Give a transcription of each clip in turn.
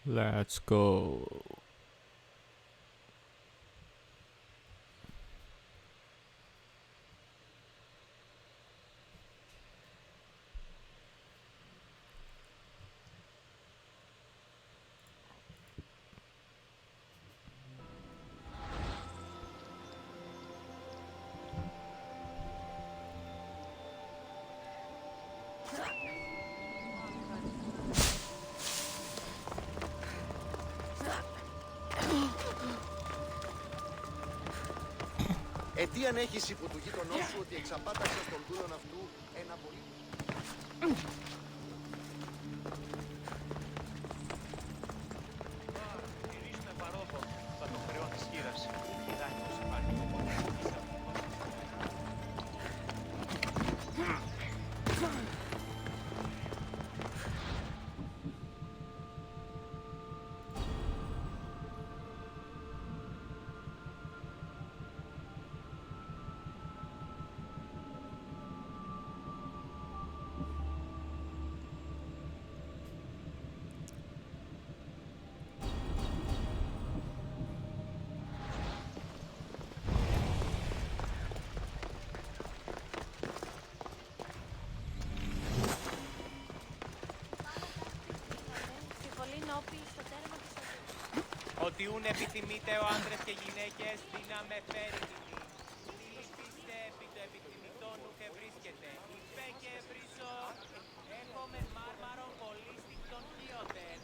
Let's go. Τι αν έχεις υπό του γείτονό σου ότι εξαπάταξες τον δούλον αυτού ένα πολύ... Γυρίσουμε παρόδο, θα το χρεώ της χείρας. Ότι ούν επιθυμείτε ο άντρες και γυναίκες, δύναμε φέρει τιμή. Λυπήστε επί το επιθυμητόν ου και βρίσκεται. Υπέ και ευρύσω, έχω με μάρμαρον κολλήστικτον χείωτερ.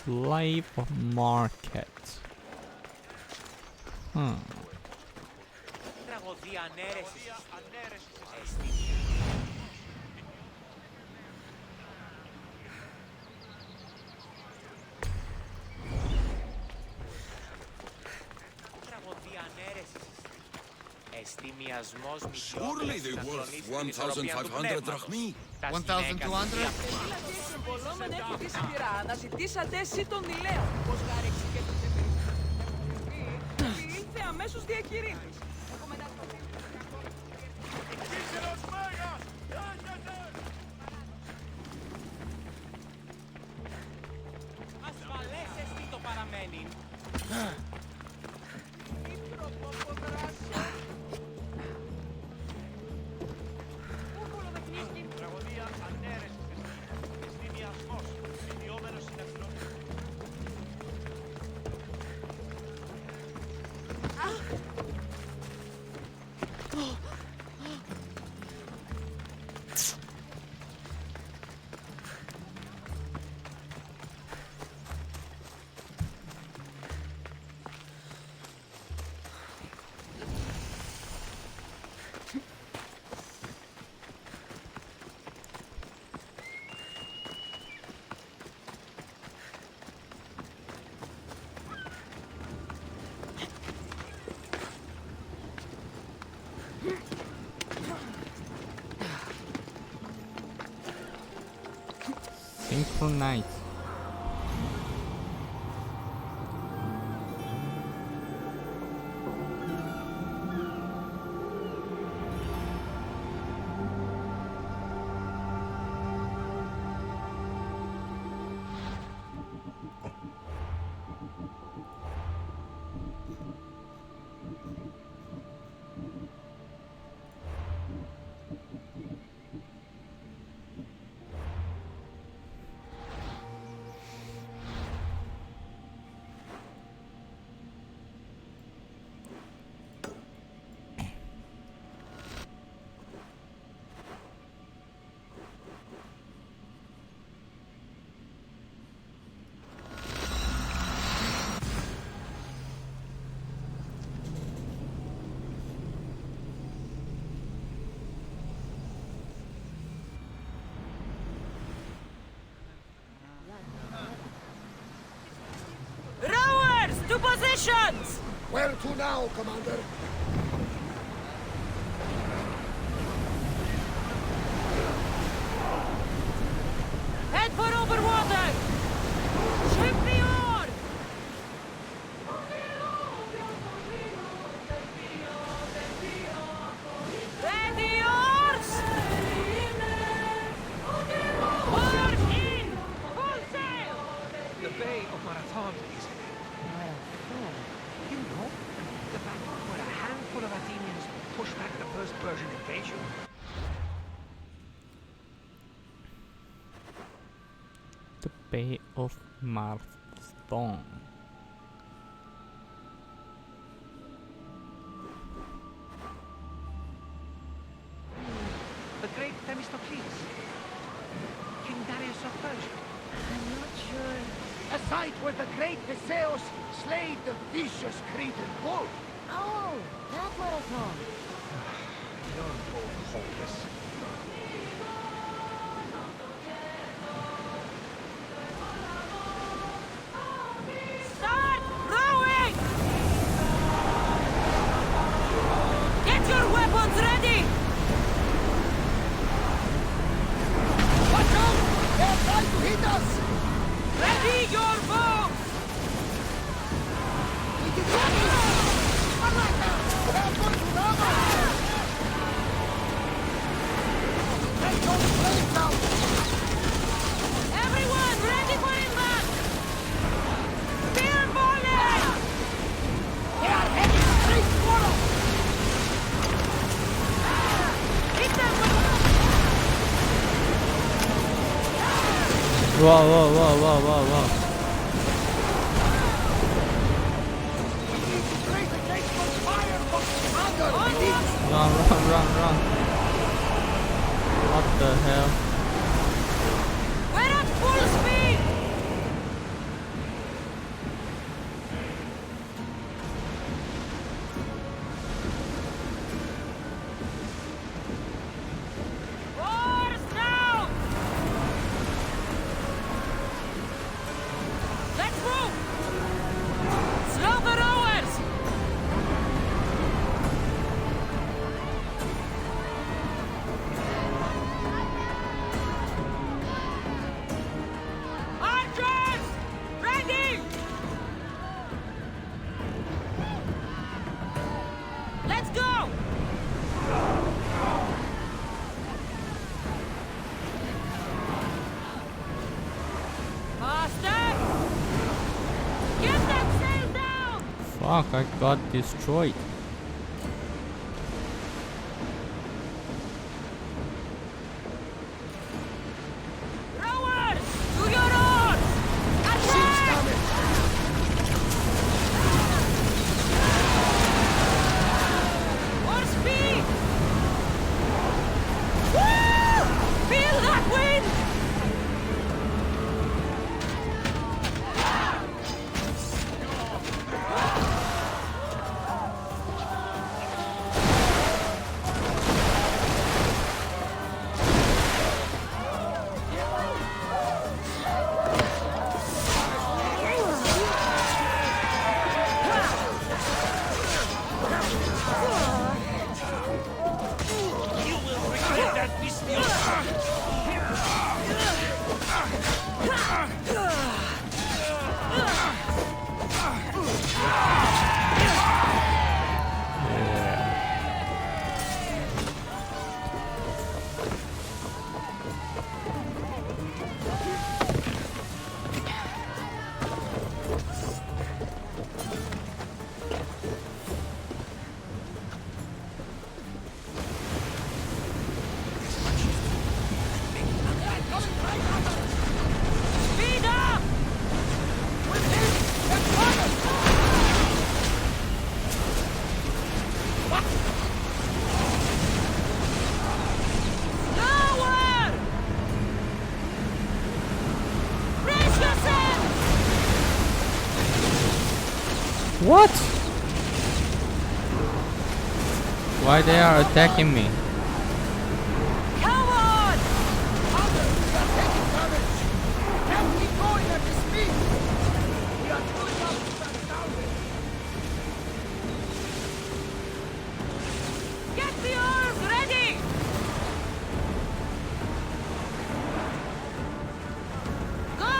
Slave market. Τραγωδία ανέρεσης. Τραγωδία ανέρεσης. Εστιμιασμός Surely they worth 1,500 drachmi. 1,200? Πολλόμεν έχει τη σειρά. Αναζητήσατε εσύ τον Ηλέον. Πώς γάρεξε και το και ήλθε αμέσως διακηρύττης. Ασφαλές εστι το παραμένει. Τραγωδία ανέρεσης. Εστιμιασμός. Ιδιόμενος συναστροφής. Synchronize. To positions! Where to now, Commander? Bay of Marston. The great Themistocles. King Darius of Persia. I'm not sure. A site where the great Theseus slayed the vicious Cretan bull. Oh, that marathon. You're both hopeless. Start rowing! Get your weapons ready! Watch out! They're trying to hit us! Ready your bows! They're going to ram us! Take those blades out! Everyone ready for impact! Spear volley! They are heading straight for us! Hit them with... Whoa, whoa, whoa, whoa, whoa, whoa. We need to create a gate for fire from under! Run. What the hell? We're at full speed! Oars now! Let's move! Slow the rowers! Archers! Ready! Let's go! Faster! Get that sail down! Fuck, I got destroyed. Rowers! To your oars! Ship's Attack! coming! More speed! Woo! Feel that wind! Speed up! Slower! Brace yourself! What? Why they are attacking me? Come on! We are taking damage! Can't keep going at this speed! We are pulling up to that salvage! Get the oars ready! Go!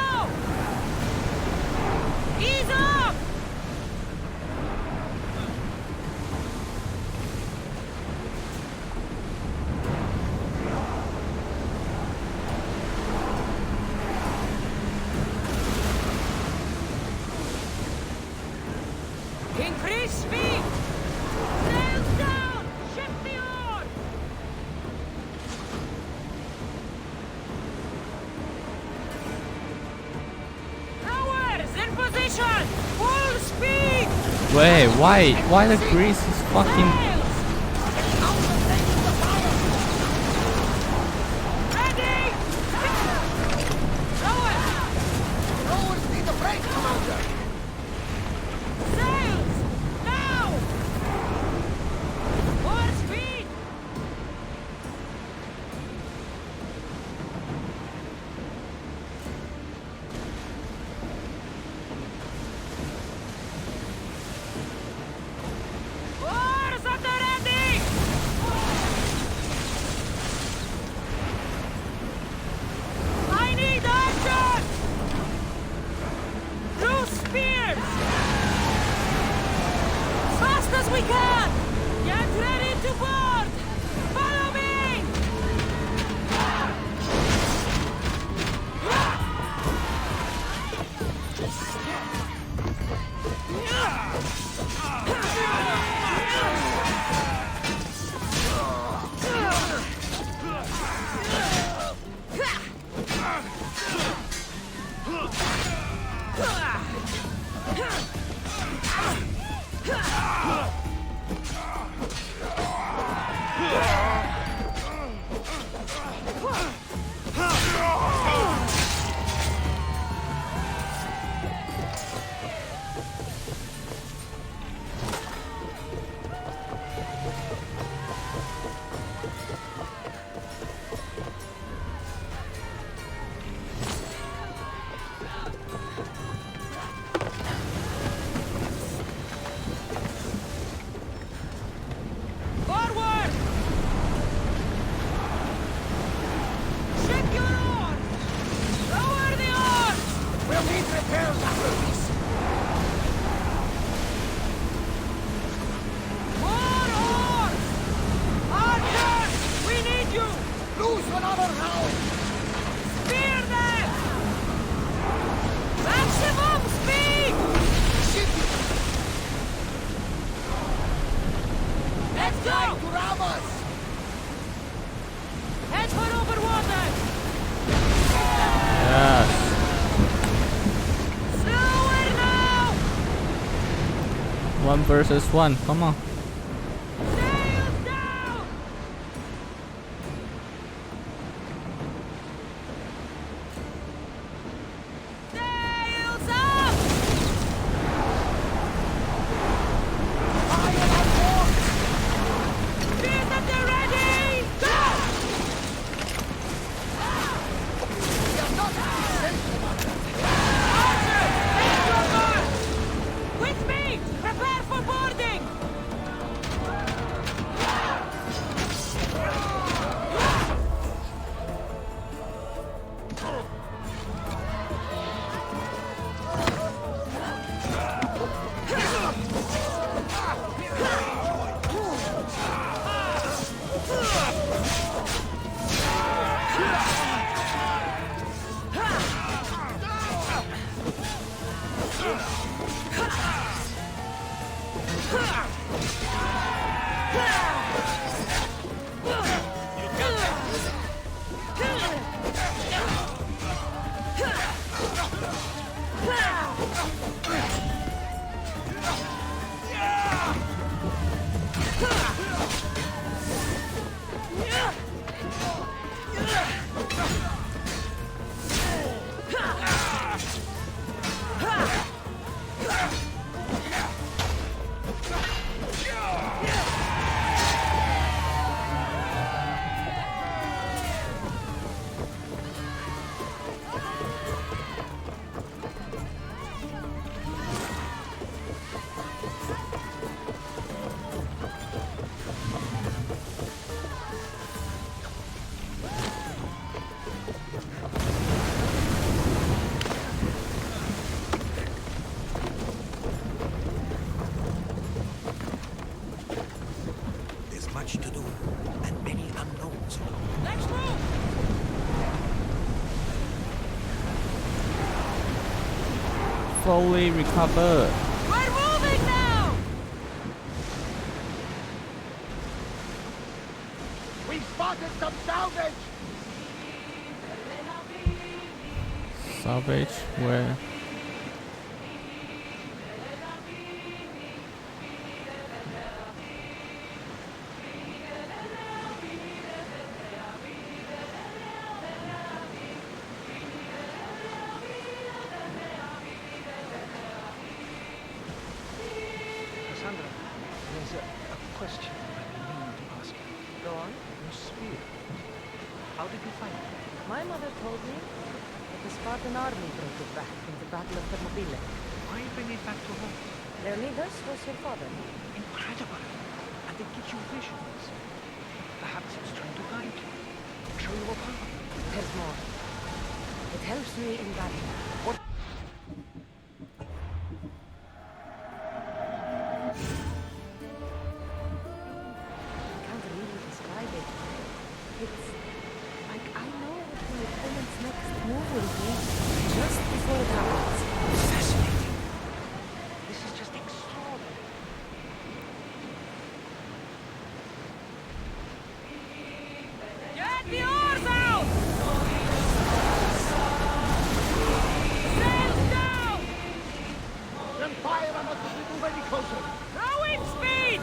Ease up! position! Full speed! Wait, why the grease is fucking... Sails! Ready! Lower! Rowers need a break, Commander! Sails! Now! More speed! Oars at the ready! I need action! Loose spears! As fast as we can! Get ready to board! Follow me! Forward! Shake your oars! Lower the oars! We'll need repairs after this! More oars! Archers! We need you! Lose another round! Spear them! Maximum speed! Ship it! Let's go! Try to ram us! Head for over water! Yes. Slower now! 1 versus 1, come on. Sails down! Sails up! Fire on board! Spears at the ready! Go! We are not safe, Commander! Archers! Take your mark! With me! Prepare for boarding! There's much to do, and many unknowns. Let's move! Fully recover. We're moving now! We spotted some salvage! Salvage, where? grandmother told me that the Spartan army brought it back in the Battle of Thermopylae. Why bring it back to home? Their leaders was your father. Incredible. And it gives you visions. Perhaps it's trying to guide you. Show you a path. There's more. It helps me in battle. What? I can't really describe it. It's like I know what my opponent's next move will be just before it happens. Fascinating. This is just extraordinary. Get the oars out! Sails down! Then fire on us as we move any closer. Throw in speed!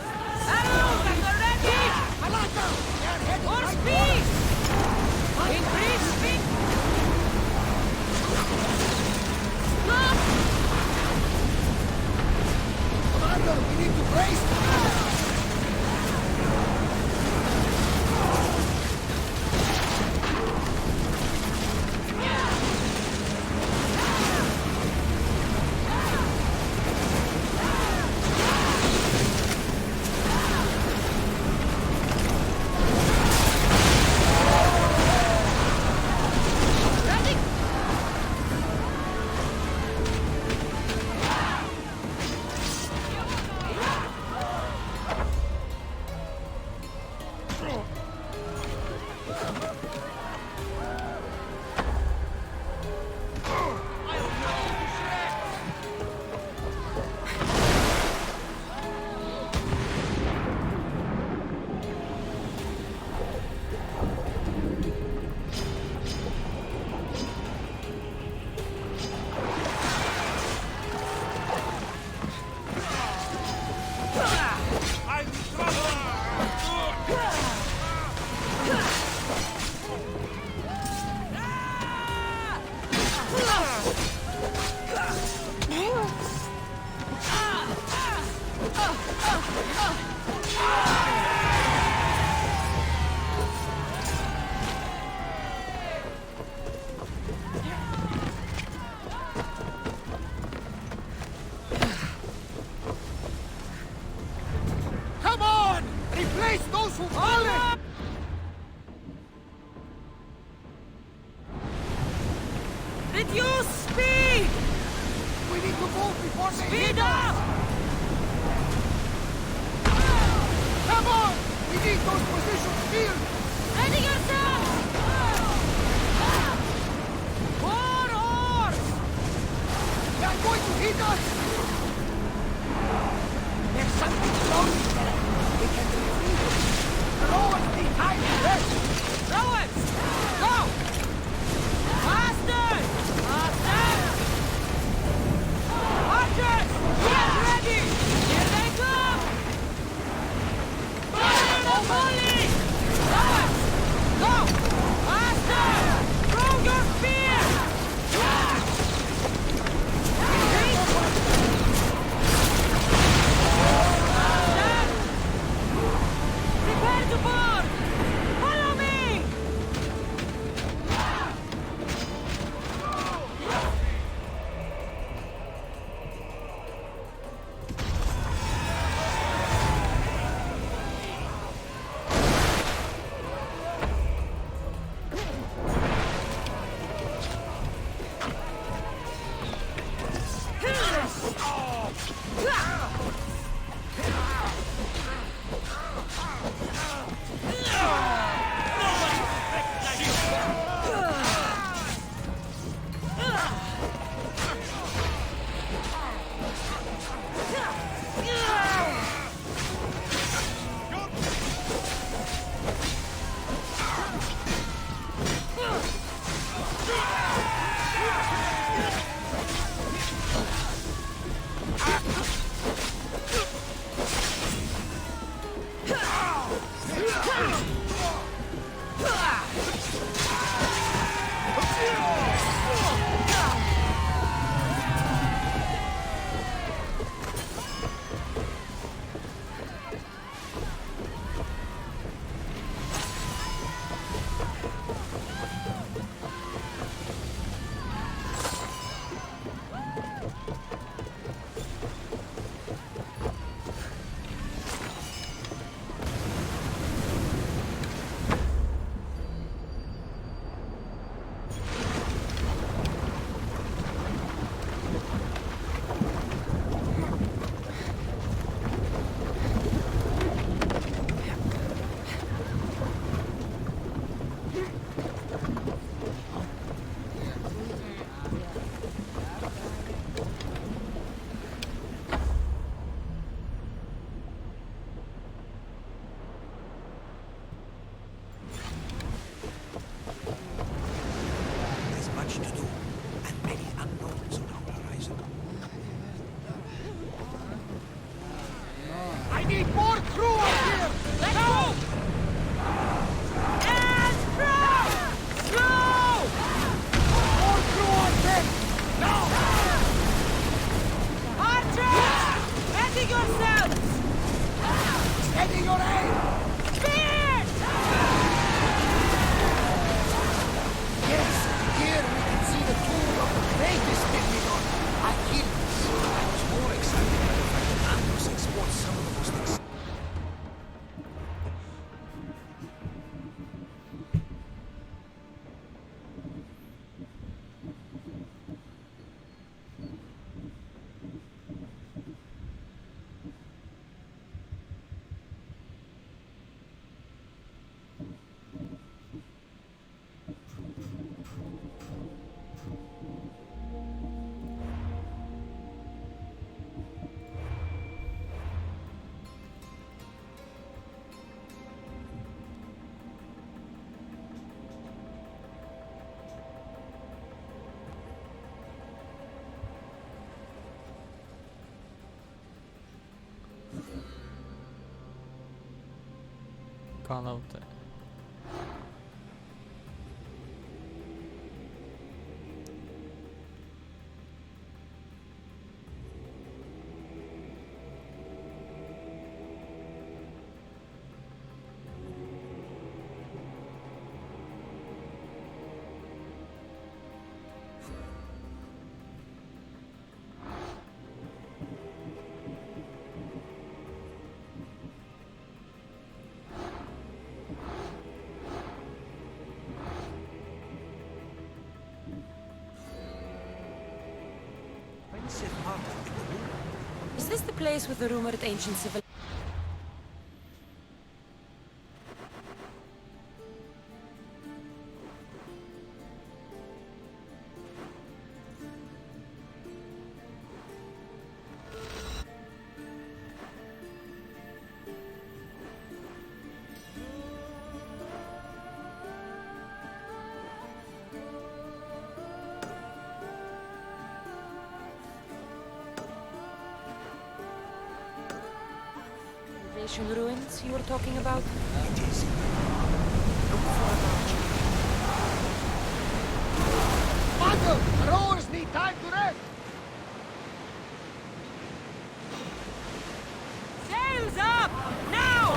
Arrows at the ready! Alata! They're heading More right speed! Increase speed! Stop! Commander, we need to brace! Ready! Come on! Replace those who've fallen! Reduce speed! We need to move before they Speed hit up! us! Come on! We need those positions filled! Ready yourself! More oars! They're going to hit us! There's something slowly there. We can retrieve it. Throw us the time rest! Throw it! Go! Faster! Faster! Archers! Get ready! Here they come! Fire the volley! Throw it! Go! call out there. Is this the place with the rumored ancient civil? Ruins you were talking about? It is. Look for a large. Michael, the rowers need time to rest. Sails up! Now!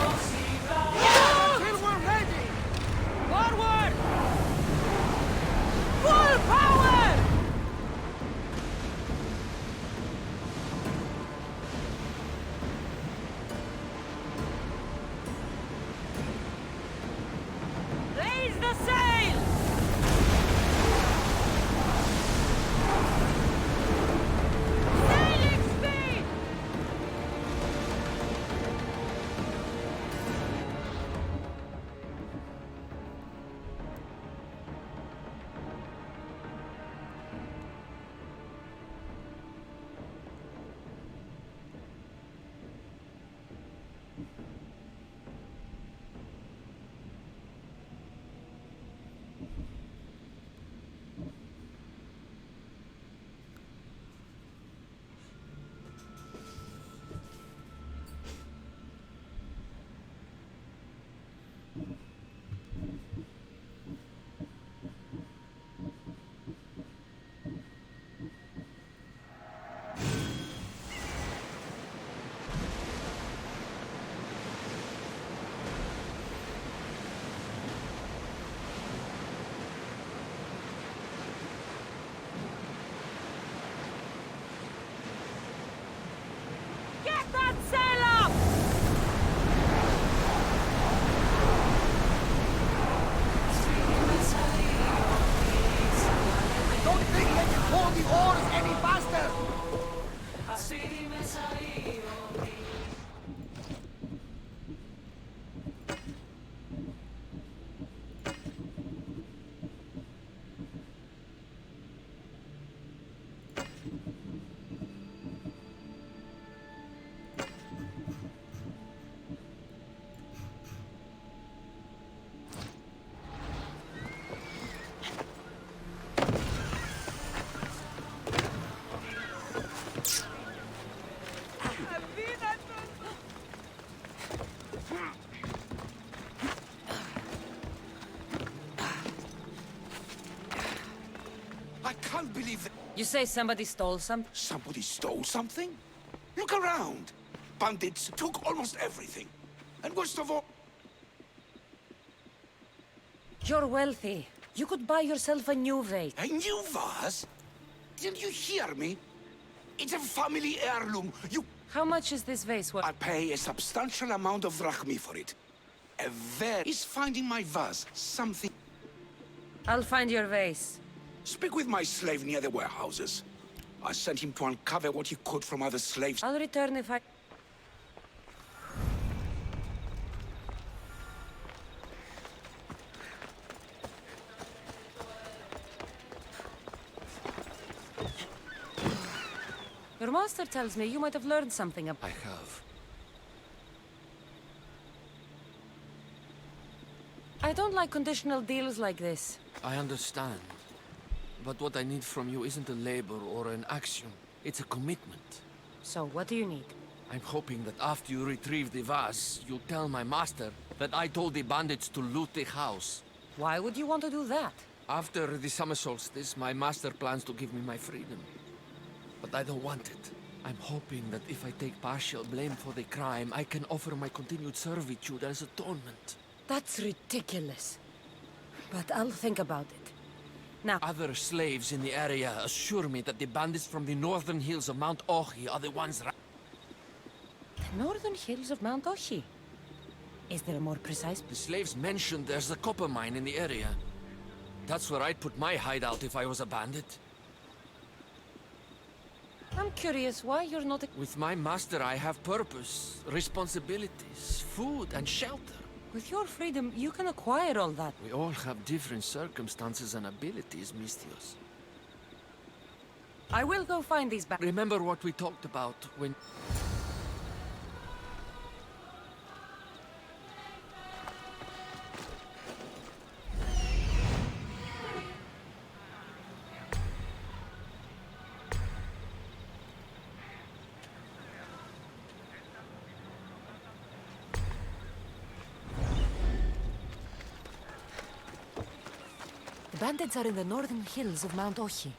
Till we're ready. Forward! Full power! Raise the sail! Sailing speed! Get that sail up! I don't think they can pull the oars any faster. I can't believe that You say somebody stole something? somebody stole something. Look around. Bandits took almost everything. And worst of all, You're wealthy. You could buy yourself a new vase. a new vase? Didn't you hear me? It's a family heirloom. How much is this vase worth? I pay a substantial amount of drachmi for it. A very is finding my vase something. I'll find your vase. Speak with my slave near the warehouses. I sent him to uncover what he could from other slaves. I'll return if I... Your master tells me you might have learned something about... I have. I don't like conditional deals like this. I understand. But what I need from you isn't a labor or an action. It's a commitment. So, what do you need? I'm hoping that after you retrieve the vase, you'll tell my master that I told the bandits to loot the house. Why would you want to do that? After the summer solstice, my master plans to give me my freedom. But I don't want it. I'm hoping that if I take partial blame for the crime, I can offer my continued servitude as atonement. That's ridiculous. But I'll think about it. Now, Other slaves in the area assure me that the bandits from the northern hills of Mount Ohi are the ones the northern hills of Mount Oshi. Is there a more precise... The slaves mentioned there's a copper mine in the area. That's where I'd put my hideout if I was a bandit. I'm curious why you're not... With my master, I have purpose, responsibilities, food, and shelter. With your freedom, you can acquire all that. We all have different circumstances and abilities, Mistios. I will go find these back. Remember what we talked about when... The bandits are in the northern hills of Mount Oshi.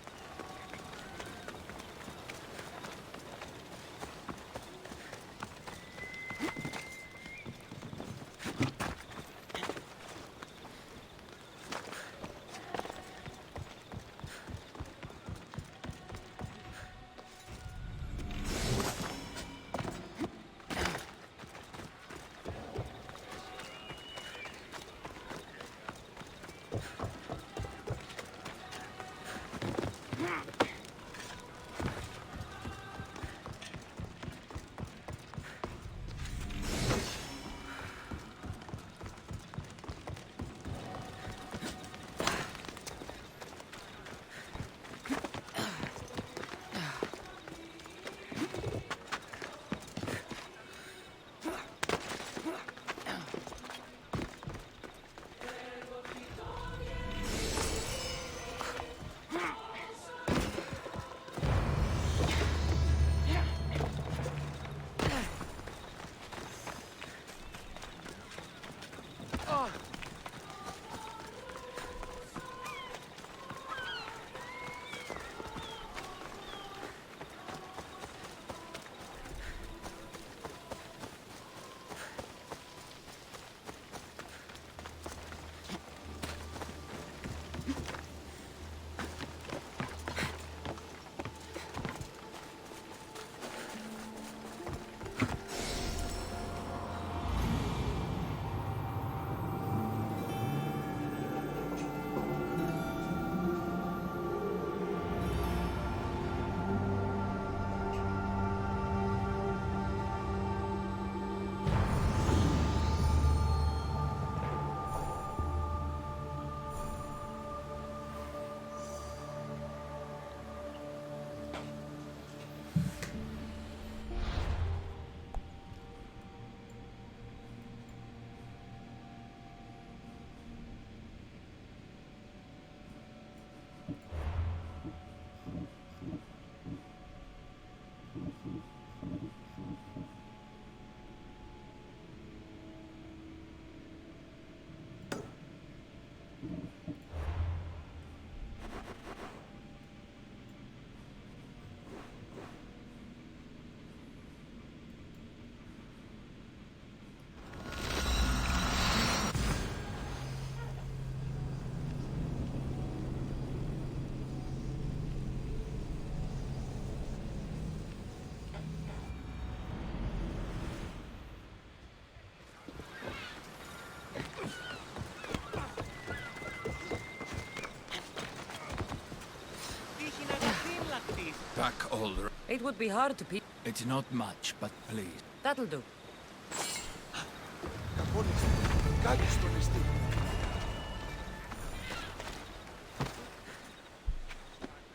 Back all right. It would be hard to pick. It's not much, but please. That'll do.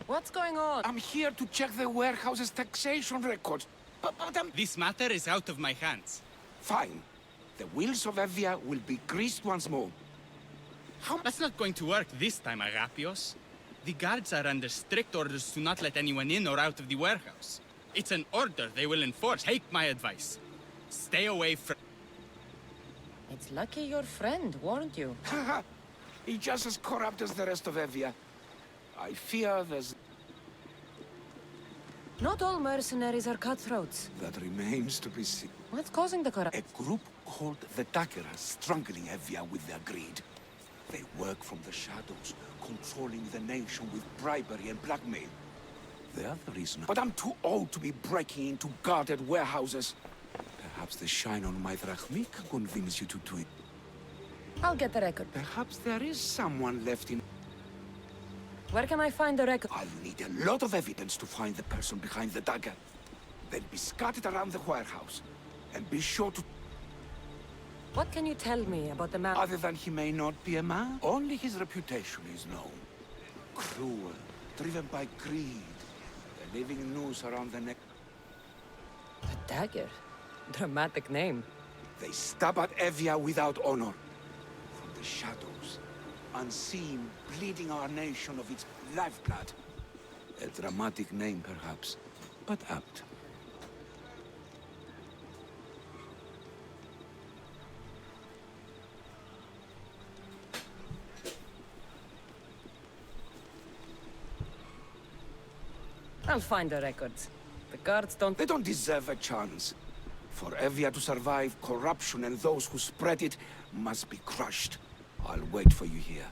What's going on? I'm here to check the warehouse's taxation records. But This matter is out of my hands. fine. The wheels of Evia will be greased once more. That's not going to work this time, Agapios. The guards are under strict orders to not let anyone in or out of the warehouse. It's an order they will enforce. Take my advice. Stay away from... It It's lucky your friend warned you. Haha! He's just as corrupt as the rest of Evia. I fear there's... Not all mercenaries are cutthroats. That remains to be seen. What's causing the corruption? A group called the Dagger are strangling Evia with their greed. They work from the shadows, controlling the nation with bribery and blackmail. The other reason... But I'm too old to be breaking into guarded warehouses. Perhaps the shine on my drachmi can convince you to do it. I'll get the record. Perhaps there is someone left in... Where can I find the record? I'll need a lot of evidence to find the person behind the dagger. They'll be scattered around the warehouse. And be sure to... What can you tell me about the man? Other than he may not be a man, only his reputation is known. Cruel, driven by greed. The living noose around the neck. The Dagger? Dramatic name. They stab at Evia without honor. From the shadows, unseen, bleeding our nation of its lifeblood. A dramatic name, perhaps, but apt. I'll find the records. The guards don't... They don't deserve a chance. For Evia to survive, corruption and those who spread it must be crushed. I'll wait for you here.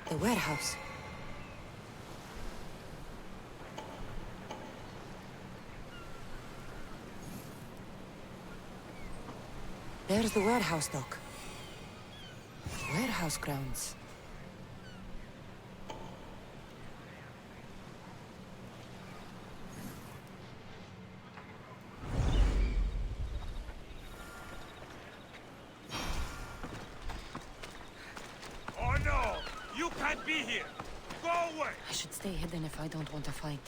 The warehouse. There's the warehouse dock. Warehouse grounds. Oh no! You can't be here! Go away! I should stay hidden if I don't want a fight.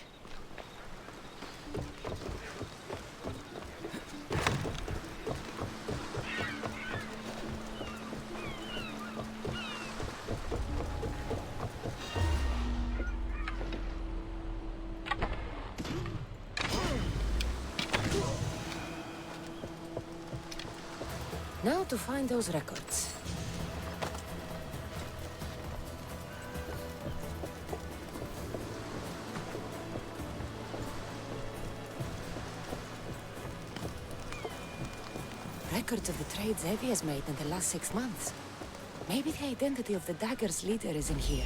Now to find those records. Records of the trades Evie has made in the last 6 months. Maybe the identity of the Dagger's leader is in here.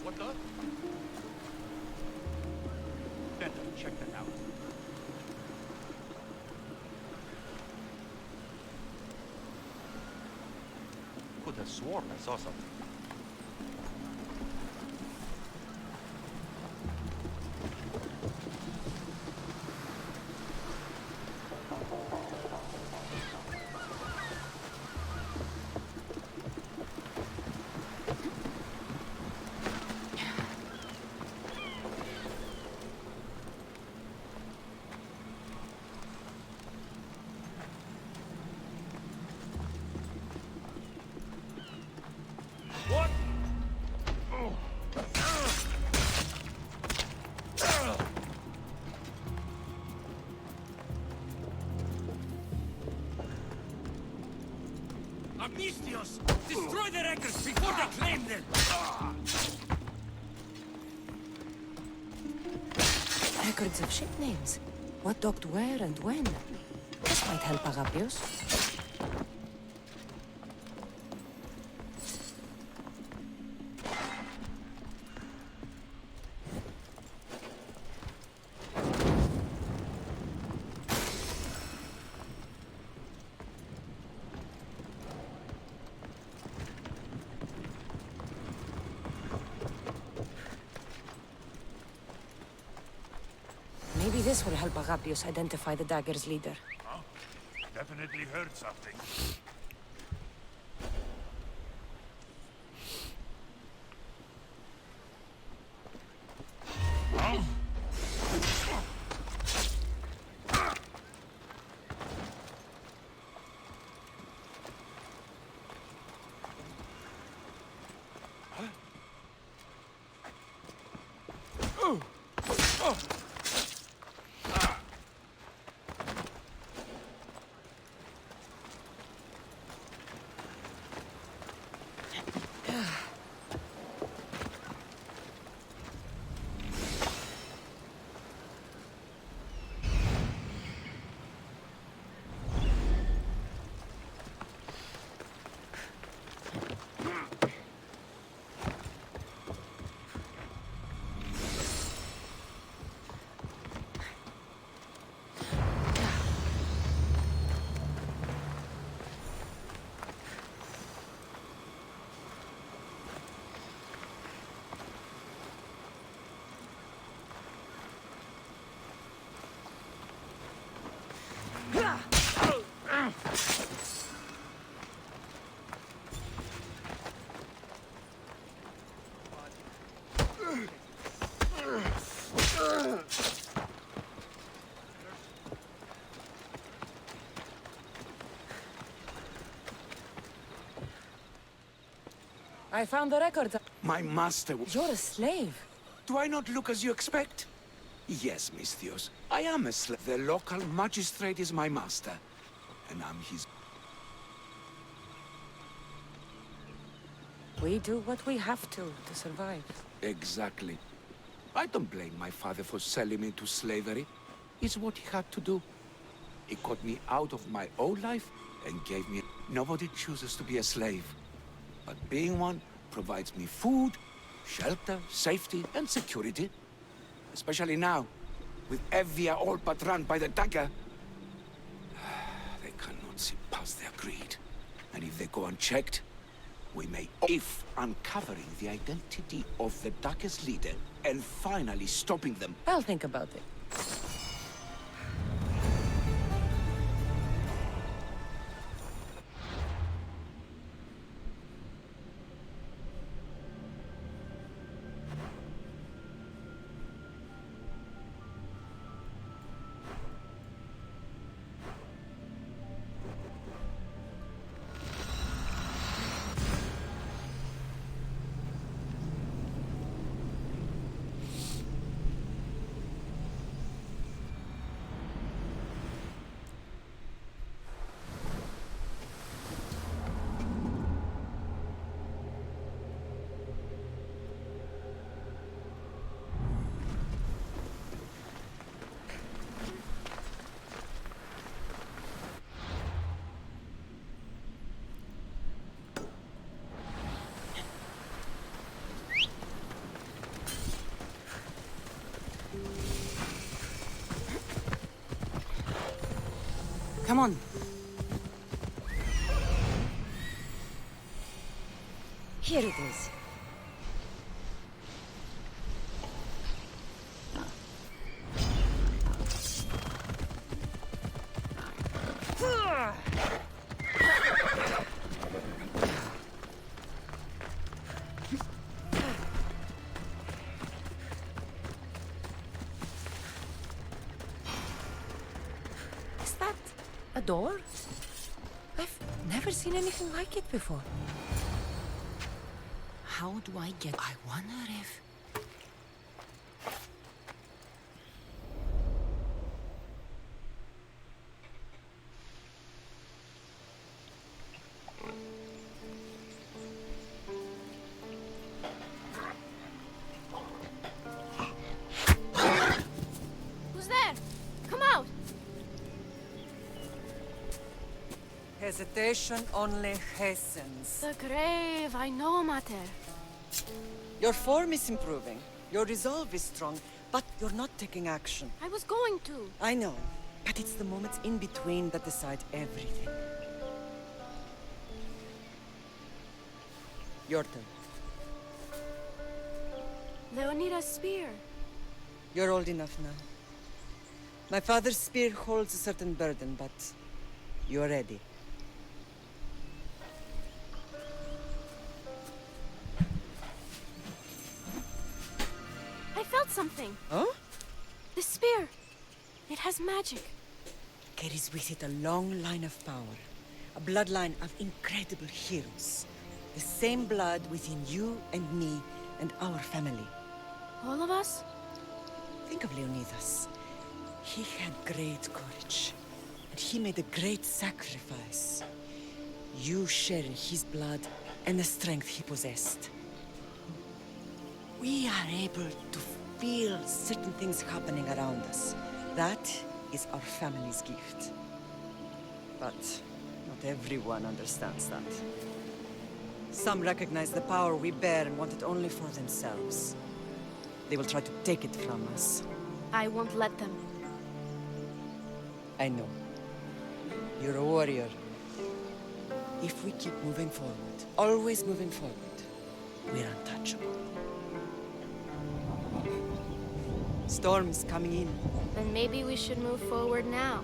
What the? Better check that out. Could have sworn I saw something. What? Amnistios! Destroy the records before they claim them! Records of ship names. What docked where and when. This might help Agapios. Maybe this will help Agapios identify the Dagger's leader. The definitely heard something. I found the records. My master... You're a slave. Do I not look as you expect? Yes, Misthios. I am a slave. The local magistrate is my master. And I'm his... We do what we have to survive. Exactly. I don't blame my father for selling me to slavery. It's what he had to do. He got me out of my old life and gave me... Nobody chooses to be a slave. But being one provides me food, shelter, safety, and security. Especially now, with Evia all but run by the dagger. They cannot see past their greed. And if they go unchecked, we may... If uncovering the identity of the Dagger's leader and finally stopping them... I'll think about it. Come on. Here it is. A door? I've never seen anything like it before. How do I get... I wonder if... Who's there? Come out! Hesitation only hastens. The grave, I know, Mater. Your form is improving. Your resolve is strong, but you're not taking action. I was going to. I know, but it's the moments in between that decide everything. Your turn. Leonida's spear. You're old enough now. My father's spear holds a certain burden, but You're ready. I felt something. Huh? The spear. It has magic. Carries with it a long line of power. A bloodline of incredible heroes. The same blood within you and me and our family. All of us? Think of Leonidas. He had great courage. And he made a great sacrifice. You share in his blood and the strength he possessed. We are able to feel certain things happening around us. That is our family's gift. But not everyone understands that. Some recognize the power we bear and want it only for themselves. They will try to take it from us. I won't let them. I know. You're a warrior. If we keep moving forward, always moving forward, we're untouchable. Storm's coming in. Then maybe we should move forward now.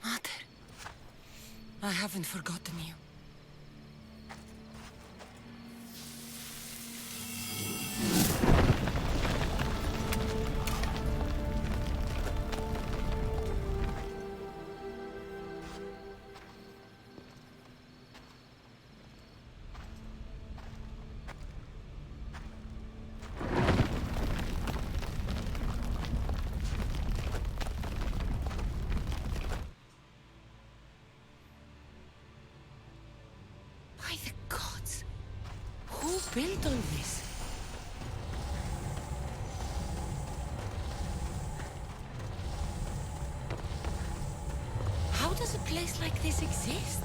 Mater, I haven't forgotten you. By the gods! Who built all this? How does a place like this exist?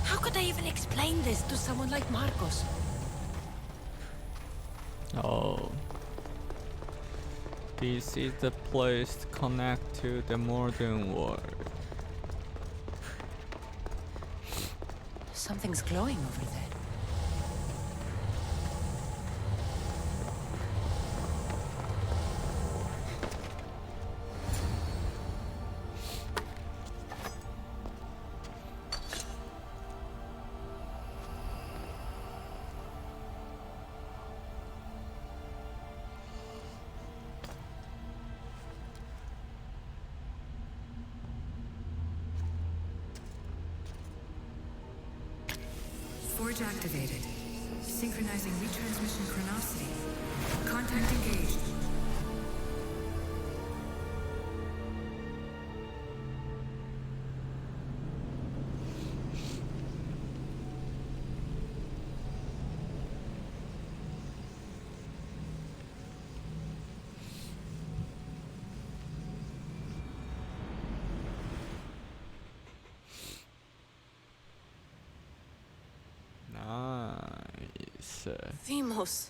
How could I even explain this to someone like Marcos? Oh. This is the place to connect to the modern world. Something's glowing over there. Forge activated. Synchronizing retransmission chronicity. Contact engaged. Nice. Themos.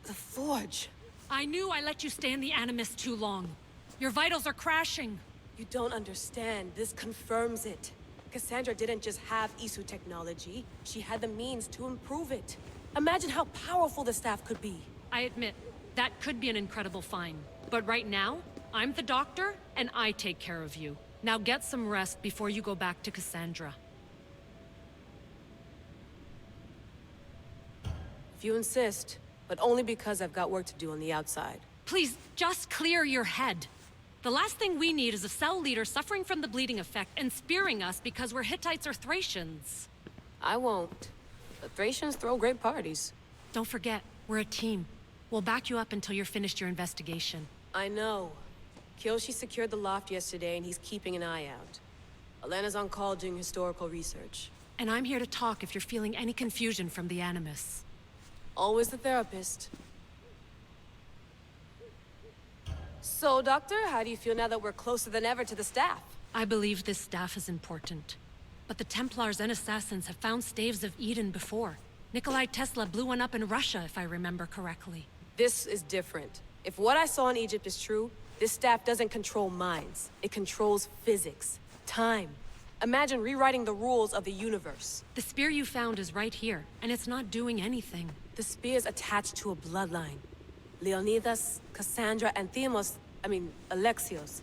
The Forge. I knew I let you stay in the Animus too long. Your vitals are crashing. You don't understand. This confirms it. Cassandra didn't just have Isu technology. She had the means to improve it. Imagine how powerful the staff could be. I admit, that could be an incredible find. But right now, I'm the doctor, and I take care of you. Now get some rest before you go back to Cassandra. If you insist, but only because I've got work to do on the outside. Please, just clear your head. The last thing we need is a cell leader suffering from the bleeding effect and spearing us because we're Hittites or Thracians. I won't. The Thracians throw great parties. Don't forget, we're a team. We'll back you up until you're finished your investigation. I know. Kyoshi secured the loft yesterday and he's keeping an eye out. Elena's on call doing historical research. And I'm here to talk if you're feeling any confusion from the Animus. Always the therapist. So, Doctor, how do you feel now that we're closer than ever to the staff? I believe this staff is important. But the Templars and Assassins have found staves of Eden before. Nikolai Tesla blew one up in Russia, if I remember correctly. This is different. If what I saw in Egypt is true, This staff doesn't control minds. It controls physics, time. Imagine rewriting the rules of the universe. The spear you found is right here, and it's not doing anything. The spear's attached to a bloodline. Leonidas, Cassandra, and Alexios.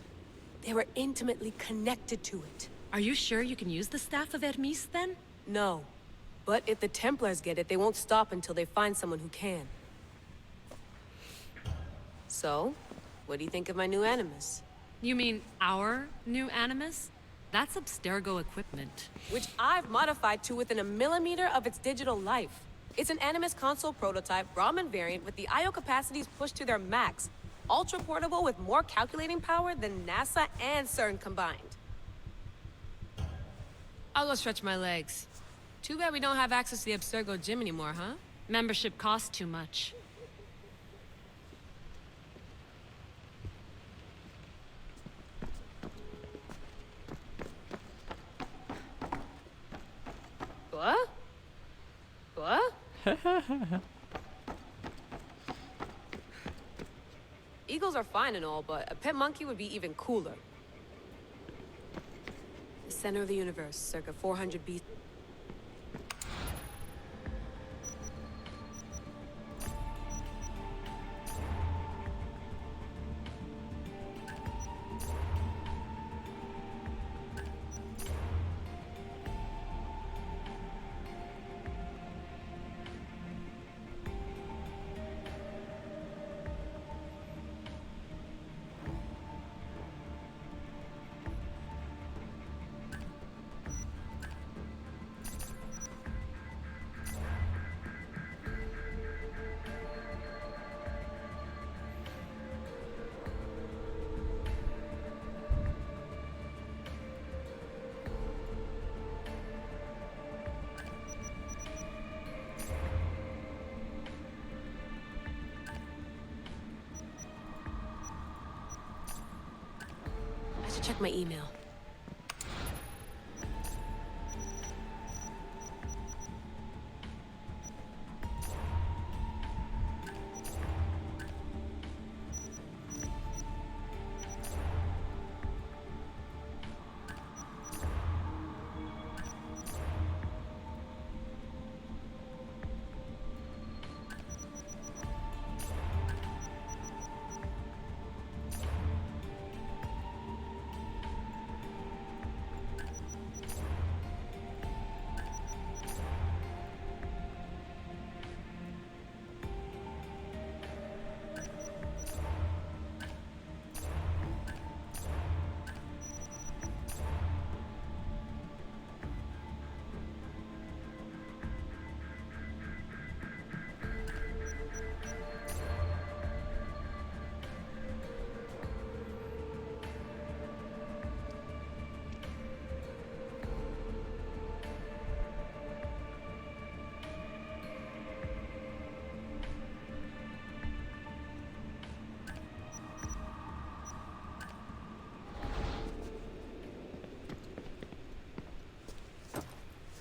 They were intimately connected to it. Are you sure you can use the Staff of Hermes, then? No. But if the Templars get it, they won't stop until they find someone who can. So, what do you think of my new Animus? You mean our new Animus? That's Abstergo equipment. Which I've modified to within a millimeter of its digital life. It's an Animus console prototype, Brahmin variant with the I/O capacities pushed to their max. Ultra portable with more calculating power than NASA and CERN combined. I'll go stretch my legs. Too bad we don't have access to the Abstergo gym anymore, huh? Membership costs too much. What? What? Eagles are fine and all, but a pet monkey would be even cooler. The center of the universe, circa 400 BC. I should check my email.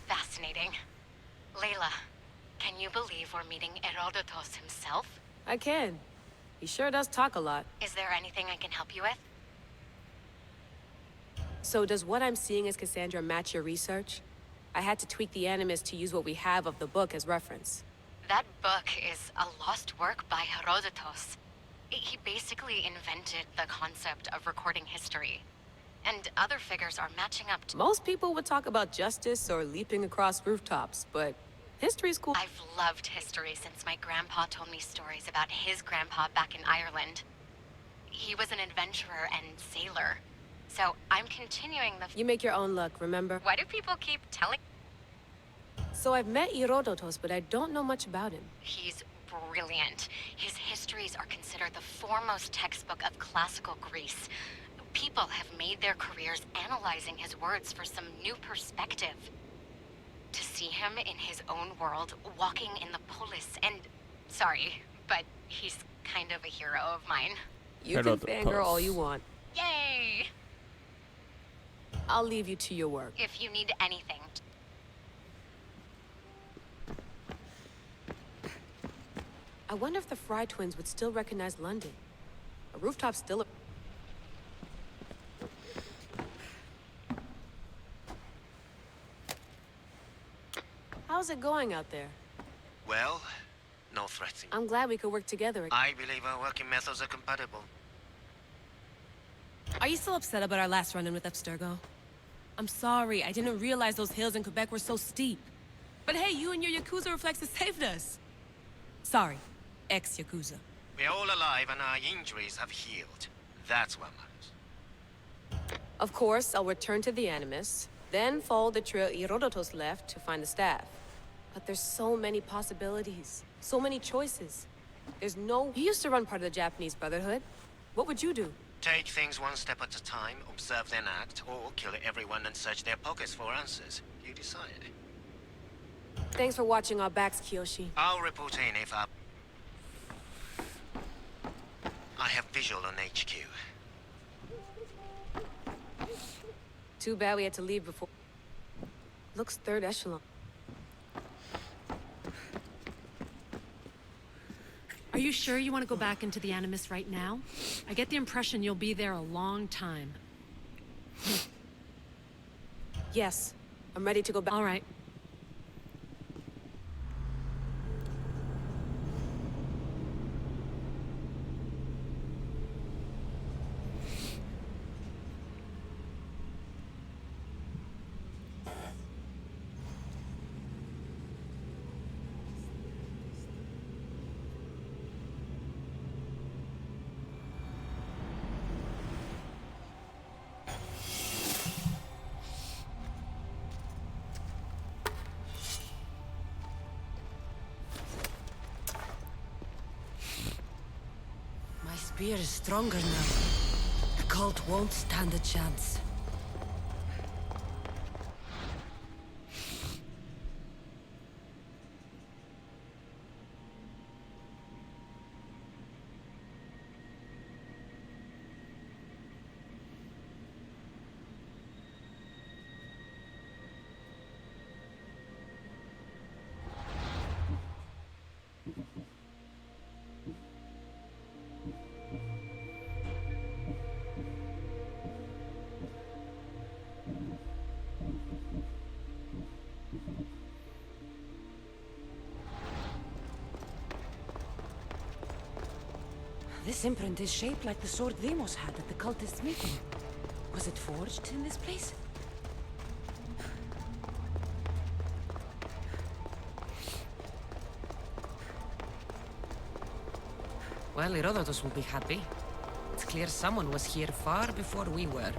Fascinating. Layla, can you believe we're meeting Herodotus himself? I can. He sure does talk a lot. Is there anything I can help you with? So does what I'm seeing as Cassandra match your research? I had to tweak the Animus to use what we have of the book as reference. That book is a lost work by Herodotus. He basically invented the concept of recording history. And other figures are matching up to... Most people would talk about justice or leaping across rooftops, but history's cool. I've loved history since my grandpa told me stories about his grandpa back in Ireland. He was an adventurer and sailor. So I'm continuing the... You make your own luck, remember? Why do people keep telling... So I've met Herodotus, but I don't know much about him. He's brilliant. His histories are considered the foremost textbook of classical Greece. People have made their careers analyzing his words for some new perspective. To see him in his own world, walking in the polis, and... Sorry, but he's kind of a hero of mine. You can fangirl all you want. Yay! I'll leave you to your work. If you need anything... I wonder if the Fry twins would still recognize London. A rooftop's still a... How's it going out there? Well, no threats. I'm glad we could work together. I believe our working methods are compatible. Are you still upset about our last run-in with Abstergo? I'm sorry, I didn't realize those hills in Quebec were so steep. But hey, you and your Yakuza reflexes saved us. Sorry, ex-Yakuza. We're all alive and our injuries have healed. That's what matters. Of course, I'll return to the Animus, then follow the trail Herodotus left to find the staff. But there's so many possibilities, so many choices. There's no... You used to run part of the Japanese Brotherhood. What would you do? Take things one step at a time, observe then act, or kill everyone and search their pockets for answers. You decide. Thanks for watching our backs, Kiyoshi. I'll report in if I have visual on HQ. Too bad we had to leave before... Looks third echelon. Are you sure you want to go back into the Animus right now? I get the impression you'll be there a long time. Yes. I'm ready to go back. All right. My spear is stronger now. The cult won't stand a chance. This imprint is shaped like the sword Demos had at the cultist meeting. Was it forged in this place? Well, Herodotus will be happy. It's clear someone was here far before we were.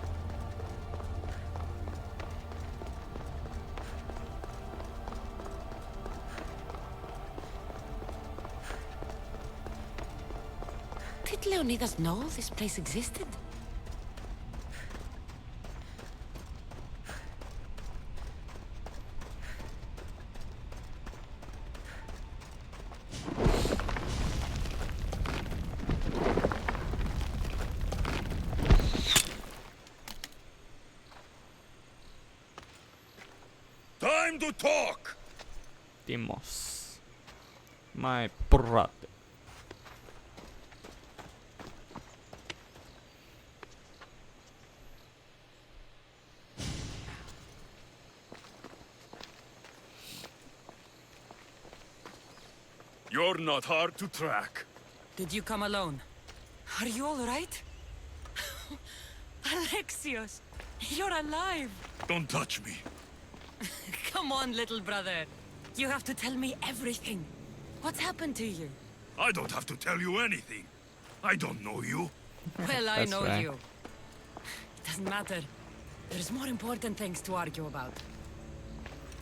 Did Leonidas know this place existed? Time to talk! Demos. My brother. You're not hard to track. Did you come alone? Are you all right? Alexios, you're alive! Don't touch me. Come on, little brother. You have to tell me everything. What's happened to you? I don't have to tell you anything. I don't know you. Well, I That's know right. you. It doesn't matter. There's more important things to argue about.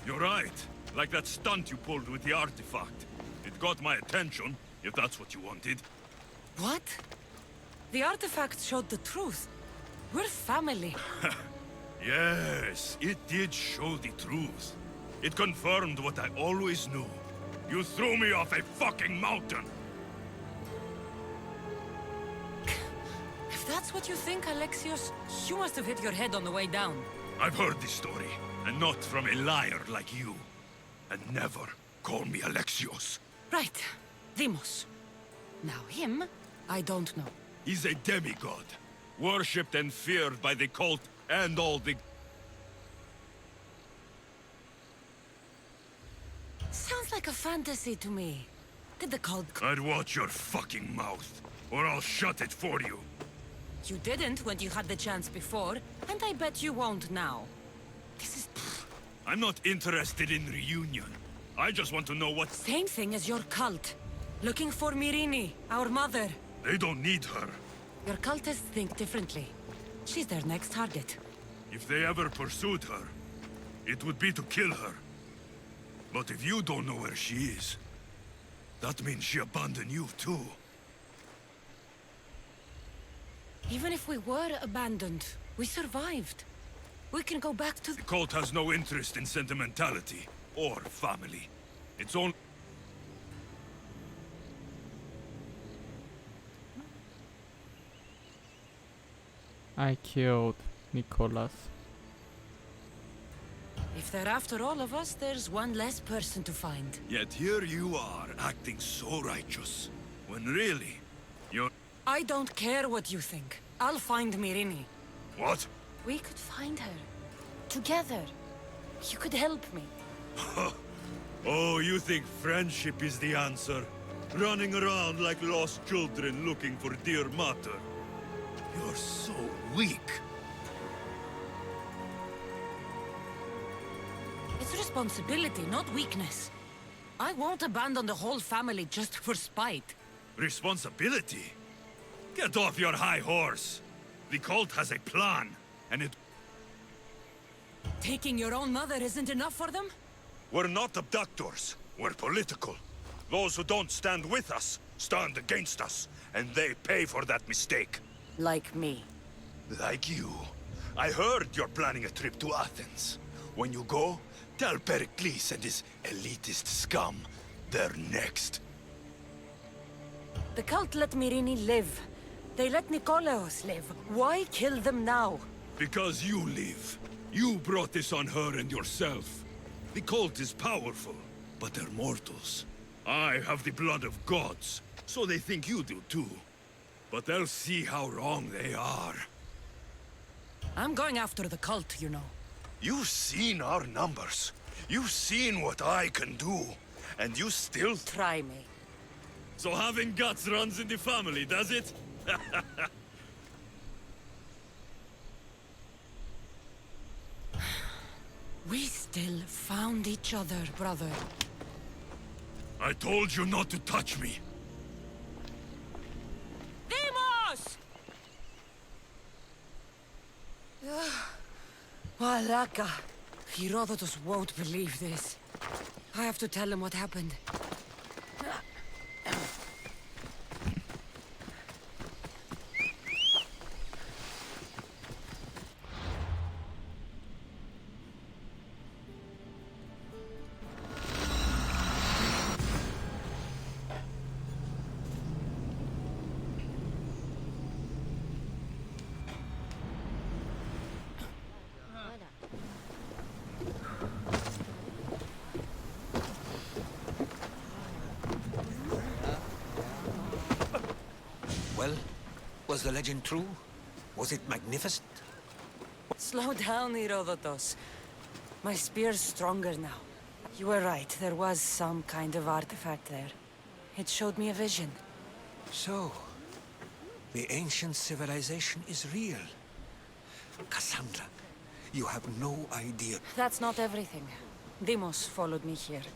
You're right. Like that stunt you pulled with the artifact. It got my attention, if that's what you wanted. What? The artifact showed the truth. We're family. Yes, it did show the truth. It confirmed what I always knew. You threw me off a fucking mountain! If that's what you think, Alexios, you must have hit your head on the way down. I've heard this story, and not from a liar like you. And never call me Alexios. Right. Demos. Now him, I don't know. He's a demigod, worshipped and feared by the cult and all the... sounds like a fantasy to me. Did the cult... I'd watch your fucking mouth, or I'll shut it for you. You didn't when you had the chance before, and I bet you won't now. This is... I'm not interested in reunion. I just want to know what... Same thing as your cult. Looking for Myrini, our mother. They don't need her. Your cultists think differently. She's their next target. If they ever pursued her, it would be to kill her. But if you don't know where she is, that means she abandoned you too. Even if we were abandoned, we survived. We can go back to... The cult has no interest in sentimentality or family. It's only... I killed Nicholas. If they're after all of us, there's one less person to find. Yet here you are, acting so righteous, when really, you're... I don't care what you think. I'll find Myrini. What? We could find her. Together. You could help me. Oh, you think friendship is the answer? Running around like lost children looking for dear mater. You're so weak. It's responsibility, not weakness. I won't abandon the whole family just for spite. Responsibility? Get off your high horse. The cult has a plan, and it... Taking your own mother isn't enough for them? We're not abductors. We're political. Those who don't stand with us, stand against us, and they pay for that mistake. Like me. Like you. I heard you're planning a trip to Athens. When you go, tell Pericles and his elitist scum they're next. The cult let Myrini live. They let Nikolaos live. Why kill them now? Because you live. You brought this on her and yourself. The cult is powerful, but they're mortals. I have the blood of gods, so they think you do too. But they'll see how wrong they are. I'm going after the cult, you know. You've seen our numbers. You've seen what I can do. And you still... Try me. So having guts runs in the family, does it? We still found each other, brother. I told you not to touch me. Demos! Malaka. Herodotus won't believe this. I have to tell him what happened. Well, was the legend true? Was it magnificent? Slow down, Herodotus. My spear's stronger now. You were right, there was some kind of artifact there. It showed me a vision. So, the ancient civilization is real. Cassandra, you have no idea. That's not everything. Demos followed me here.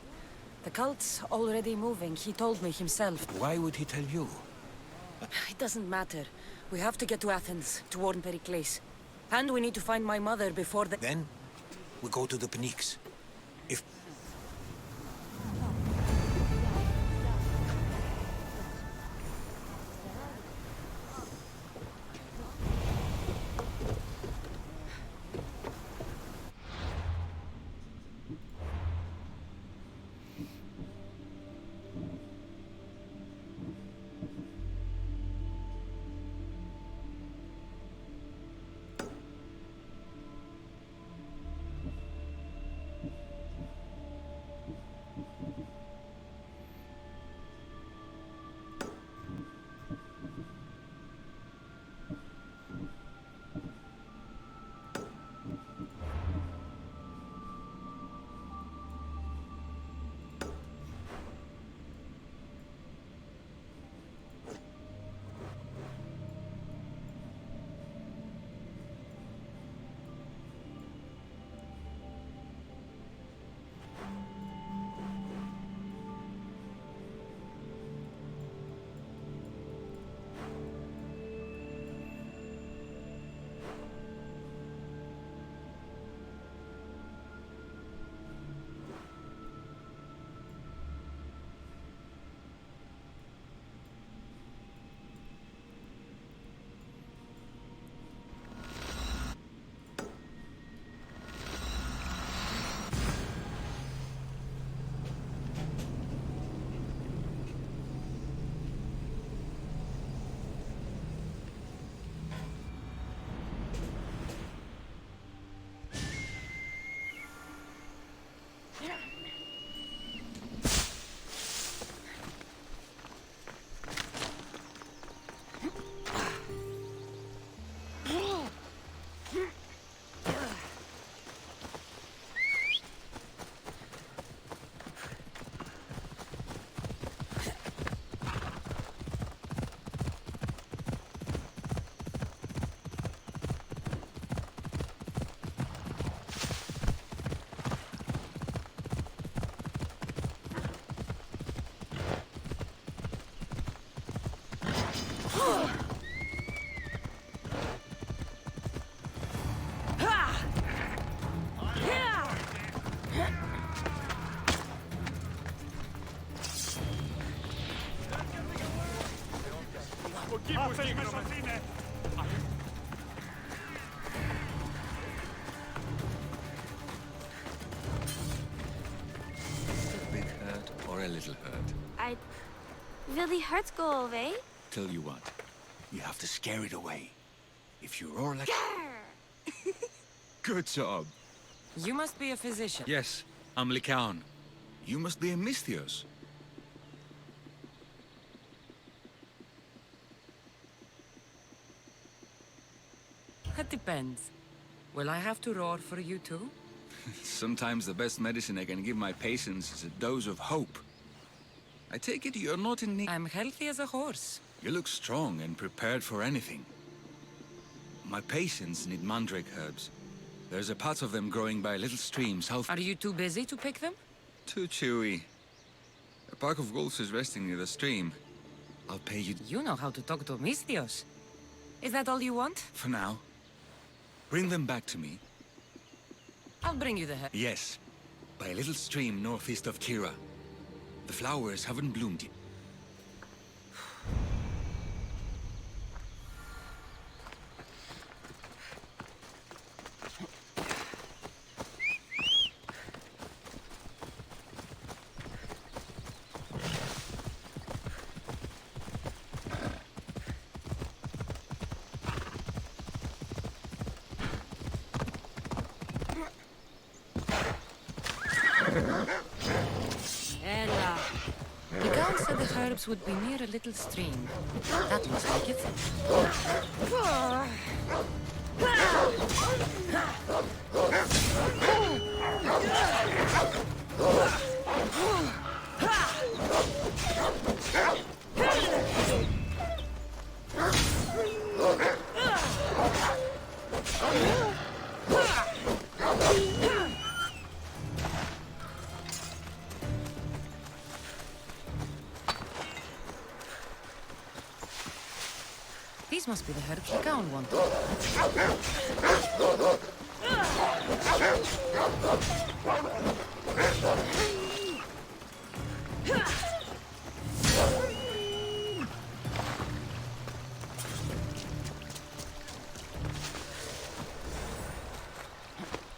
The cult's already moving, he told me himself. Why would he tell you? It doesn't matter. We have to get to Athens, to warn Pericles. And we need to find my mother before the... Then, we go to the Pnyx. If... A big hurt or a little hurt? Will the hurts go away? Tell you what, you have to scare it away. If you roar like... Good job. You must be a physician. Yes, I'm Lycaon. You must be a Misthios. That depends. Will I have to roar for you too? Sometimes the best medicine I can give my patients is a dose of hope. I take it you're not in need... I'm healthy as a horse. You look strong and prepared for anything. My patients need mandrake herbs. There's a patch of them growing by a little stream south... Are you too busy to pick them? Too chewy. A pack of wolves is resting near the stream. I'll pay you... You know how to talk to Misthios. Is that all you want? For now. Bring them back to me. I'll bring you the head. Yes. By a little stream northeast of Kira. The flowers haven't bloomed yet. Ella. The guard said the herbs would be near a little stream. That looks like it. These must be the herbs the gown wanted.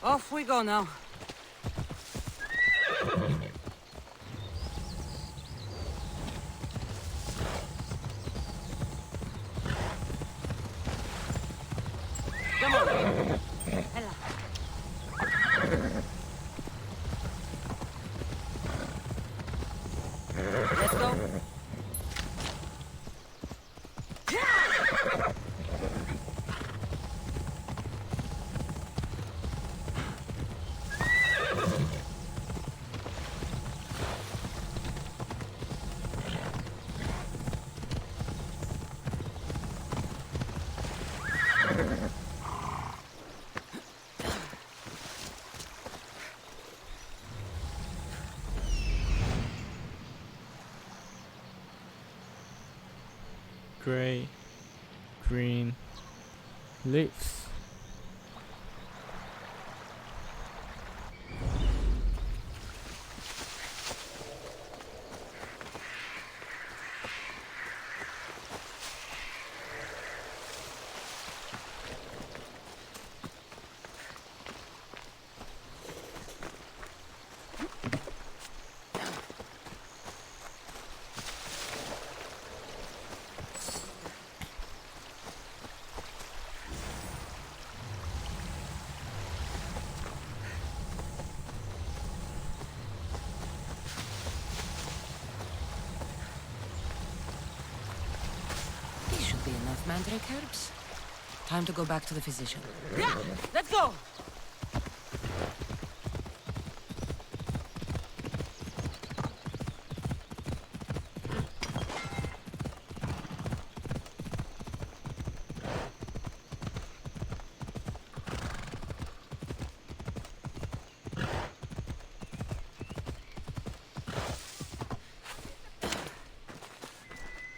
Off we go now. Come on. Ella. Let's go. Gray, green leaves. be enough mandrake herbs. Time to go back to the physician. Yeah, let's go!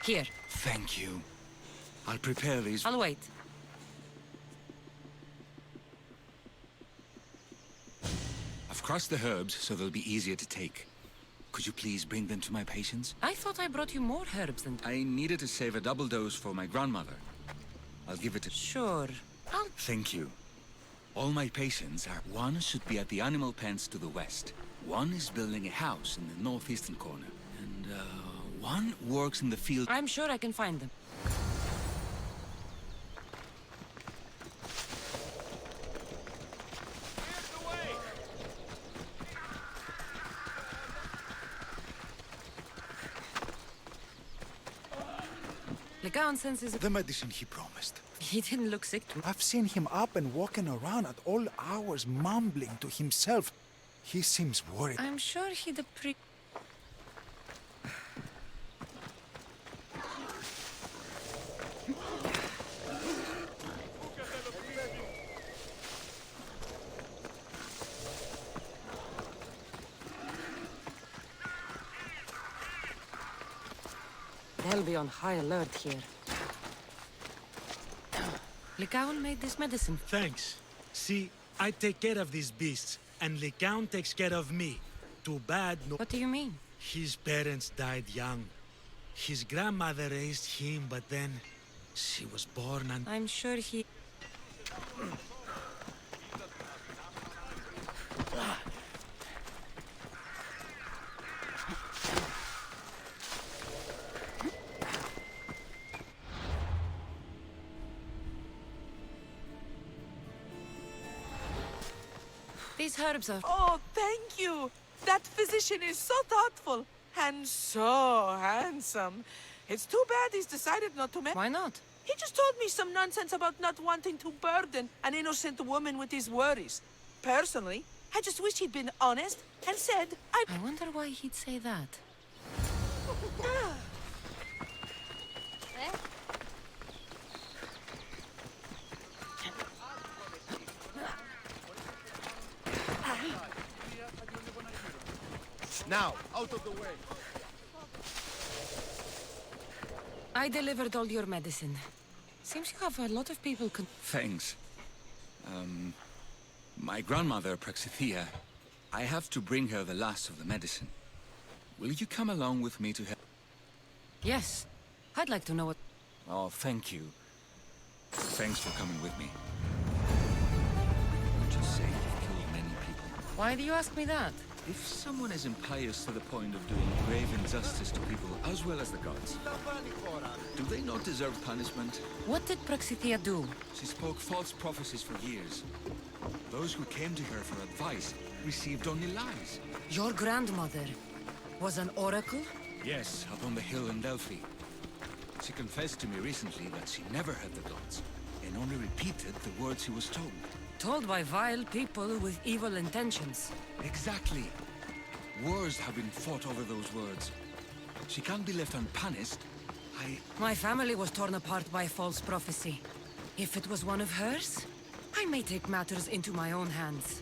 Here. Thank you. I'll prepare these. I'll wait. I've crushed the herbs so they'll be easier to take. Could you please bring them to my patients? I thought I brought you more herbs than... I needed to save a double dose for my grandmother. I'll give it to... Sure. Thank you. All my patients are... One should be at the animal pens to the west. One is building a house in the northeastern corner. And, one works in the field... I'm sure I can find them. Legaon senses... The medicine he promised. He didn't look sick to... I've seen him up and walking around at all hours, mumbling to himself. He seems worried. I'm sure he'd appreciate... They'll be on high alert here. Legaon made this medicine. Thanks. See, I take care of these beasts, and Legaon takes care of me. Too bad no... What do you mean? His parents died young. His grandmother raised him, but then... she was born and... I'm sure he... These herbs are... Oh, thank you! That physician is so thoughtful and so handsome. It's too bad he's decided not to Why not? He just told me some nonsense about not wanting to burden an innocent woman with his worries. Personally, I just wish he'd been honest and said I wonder why he'd say that. Now, out of the way. I delivered all your medicine. Seems you have a lot of people Thanks. My grandmother, Praxithea, I have to bring her the last of the medicine. Will you come along with me to help? Yes. I'd like to know what... Oh, thank you. Thanks for coming with me. Would you say you've killed many people? Why do you ask me that? If someone is impious to the point of doing grave injustice to people as well as the gods, do they not deserve punishment? What did Praxithea do? She spoke false prophecies for years. Those who came to her for advice received only lies. Your grandmother was an oracle? Yes, up on the hill in Delphi. She confessed to me recently that she never heard the gods, and only repeated the words she was told. Told by vile people with evil intentions. Exactly. Wars have been fought over those words. She can't be left unpunished. My family was torn apart by false prophecy. If it was one of hers, I may take matters into my own hands.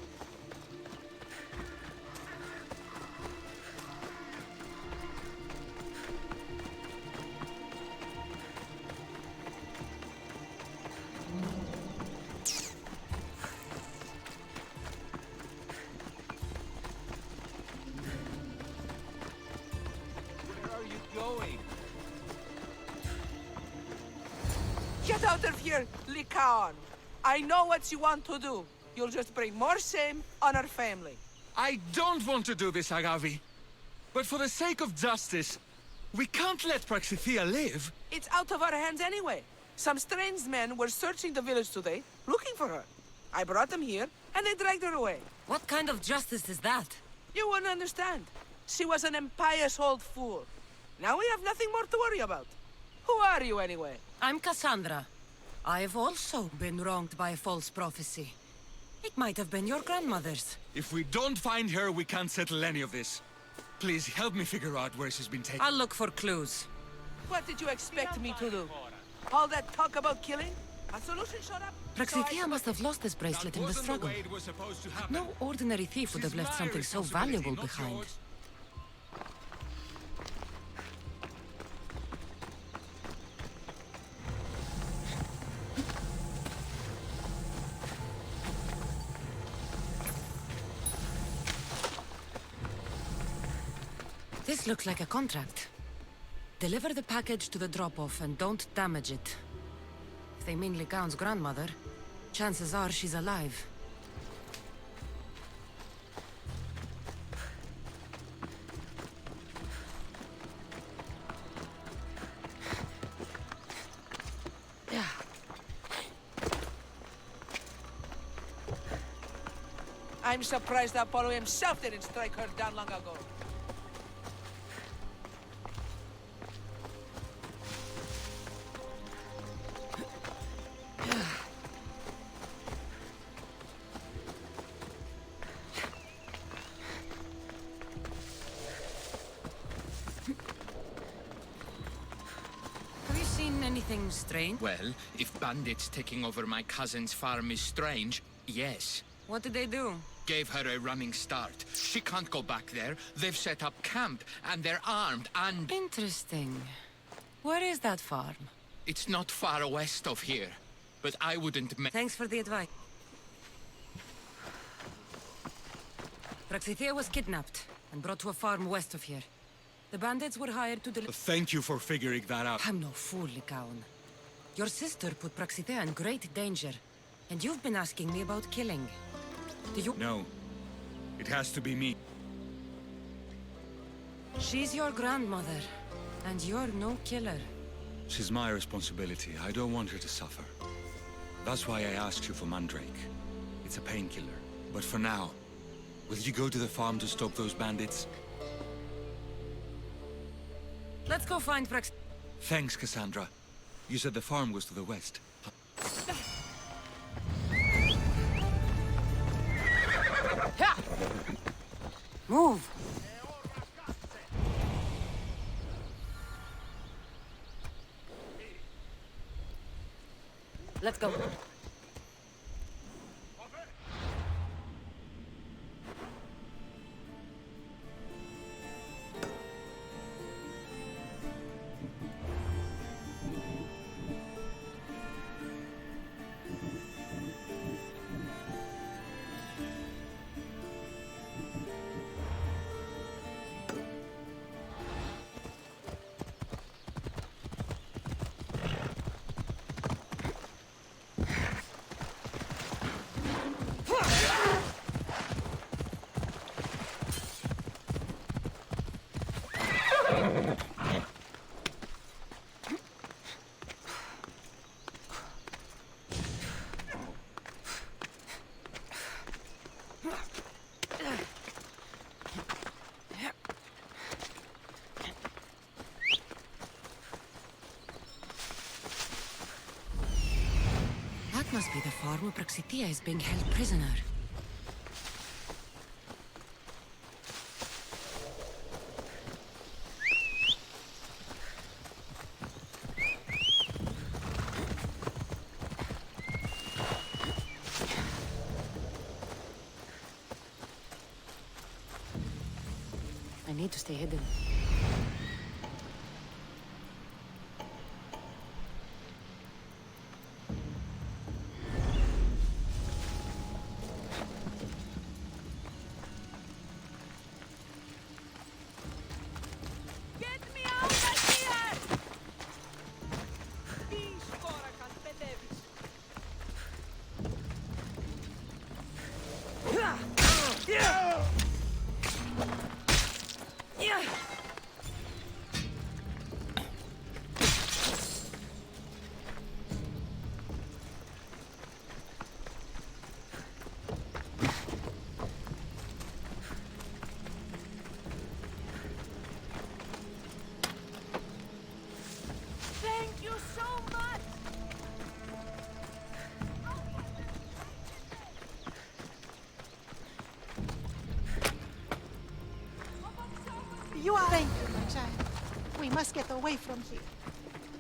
Get out of here, Lycaon! I know what you want to do. You'll just bring more shame on our family. I don't want to do this, Agavi. But for the sake of justice, we can't let Praxithea live. It's out of our hands anyway. Some strange men were searching the village today, looking for her. I brought them here, and they dragged her away. What kind of justice is that? You wouldn't understand. She was an impious old fool. Now we have nothing more to worry about. Who are you, anyway? I'm Cassandra. I've also been wronged by a false prophecy. It might have been your grandmother's. If we don't find her, we can't settle any of this. Please, help me figure out where she's been taken. I'll look for clues. What did you expect me to do? All that talk about killing? A solution showed up? Praxithea must have lost this bracelet in the struggle. No ordinary thief would have left something so valuable behind. This looks like a contract. Deliver the package to the drop-off and don't damage it. If they mean Lycaon's grandmother, chances are she's alive. I'm surprised Apollo himself didn't strike her down long ago. Have you seen anything strange? Well, if bandits taking over my cousin's farm is strange, yes. What did they do? Gave her a running start. She can't go back there. They've set up camp, and they're armed, and... Interesting. Where is that farm? It's not far west of here, but I wouldn't... Thanks for the advice. Praxithea was kidnapped and brought to a farm west of here. The bandits were hired to deliver... Thank you for figuring that out. I'm no fool, Lycaon. Your sister put Praxithea in great danger, and you've been asking me about killing. Do you... No. It has to be me. She's your grandmother, and you're no killer. She's my responsibility. I don't want her to suffer. That's why I asked you for Mandrake. It's a painkiller. But for now, will you go to the farm to stop those bandits? Let's go find Prax... Thanks, Cassandra. You said the farm was to the west. Move! Let's go. That must be the farm where Praxithea is being held prisoner. I need to stay hidden. Yeah! We must get away from here.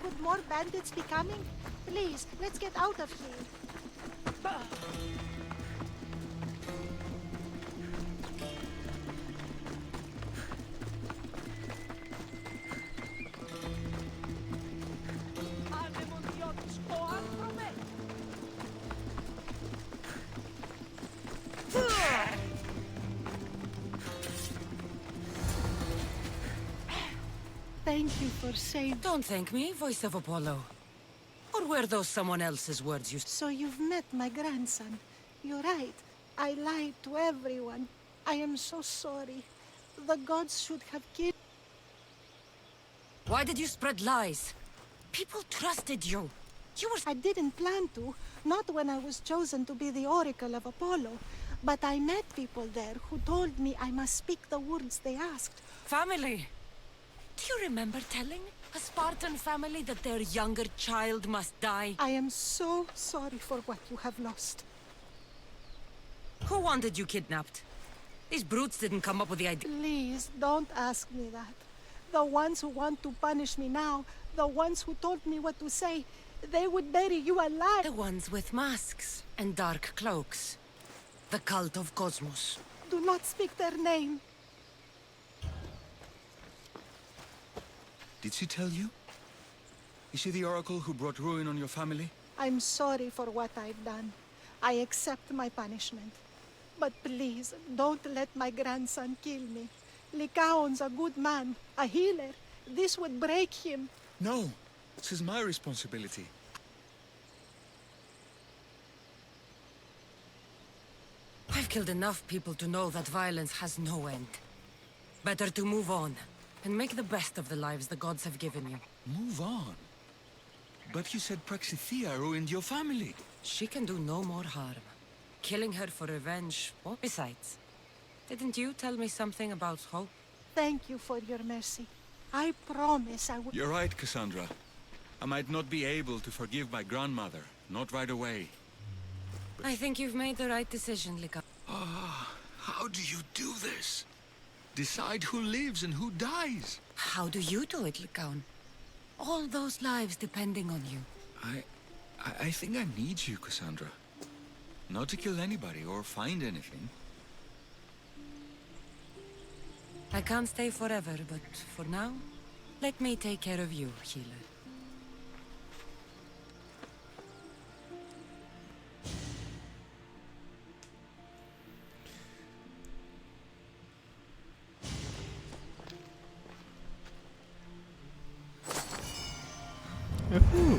Could more bandits be coming? Please, let's get out of here. Thank you for saving... Don't thank me, voice of Apollo. Or were those someone else's words you... So you've met my grandson. You're right. I lied to everyone. I am so sorry. The gods should have killed... Why did you spread lies? People trusted you. You were... I didn't plan to. Not when I was chosen to be the Oracle of Apollo. But I met people there who told me I must speak the words they asked. Family! Do you remember telling a Spartan family that their younger child must die? I am so sorry for what you have lost. Who wanted you kidnapped? These brutes didn't come up with the idea. Please, don't ask me that. The ones who want to punish me now, the ones who told me what to say, they would bury you alive. The ones with masks and dark cloaks. The cult of Cosmos. Do not speak their name. Did she tell you? Is she the oracle who brought ruin on your family? I'm sorry for what I've done. I accept my punishment. But please, don't let my grandson kill me. Lycaon's a good man, a healer. This would break him. No, this is my responsibility. I've killed enough people to know that violence has no end. Better to move on, and make the best of the lives the gods have given you. Move on? But you said Praxithea ruined your family. She can do no more harm. Killing her for revenge, what besides? Didn't you tell me something about hope? Thank you for your mercy. I promise I will... You're right, Cassandra. I might not be able to forgive my grandmother, not right away. I think you've made the right decision, Lycaon. Ah, how do you do this? Decide who lives and who dies. How do you do it, Lycaon? All those lives depending on you. I think I need you, Cassandra. Not to kill anybody or find anything. I can't stay forever, but for now, let me take care of you, healer. No.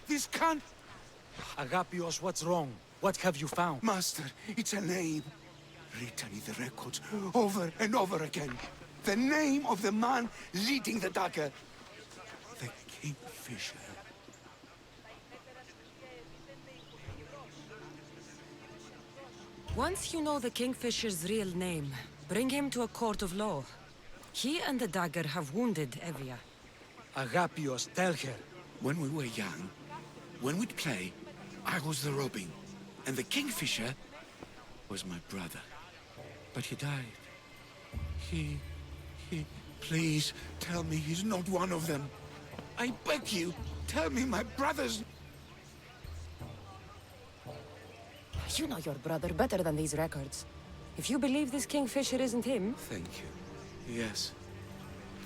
This can't... Agapios, what's wrong? What have you found? Master, it's a name. written in the records over and over again. The name of the man leading the dagger. The Kingfisher. Once you know the Kingfisher's real name, bring him to a court of law. He and the dagger have wounded Evia. Agapios, tell her. When we were young, when we'd play, I was the Robin, and the Kingfisher was my brother. But he died. He... Please, tell me he's not one of them. I beg you, tell me my brother's... You know your brother better than these records. If you believe this Kingfisher isn't him... Thank you. Yes.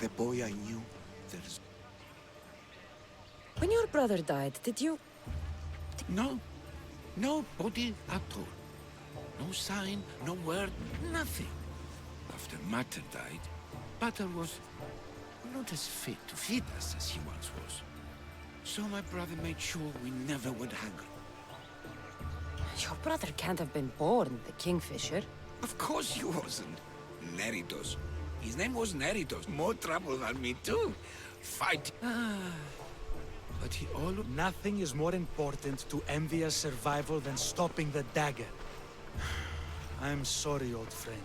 The boy I knew, there's... When your brother died, did you... No. No body at all. No sign, no word, nothing. After Mater died, Butter was not as fit to feed us as he once was. So my brother made sure we never went hungry. Your brother can't have been born the Kingfisher. Of course he wasn't. Neritos. His name was Neritos. More trouble than me too. Fight. But he always... Nothing is more important to Envia's survival than stopping the dagger. I'm sorry, old friend.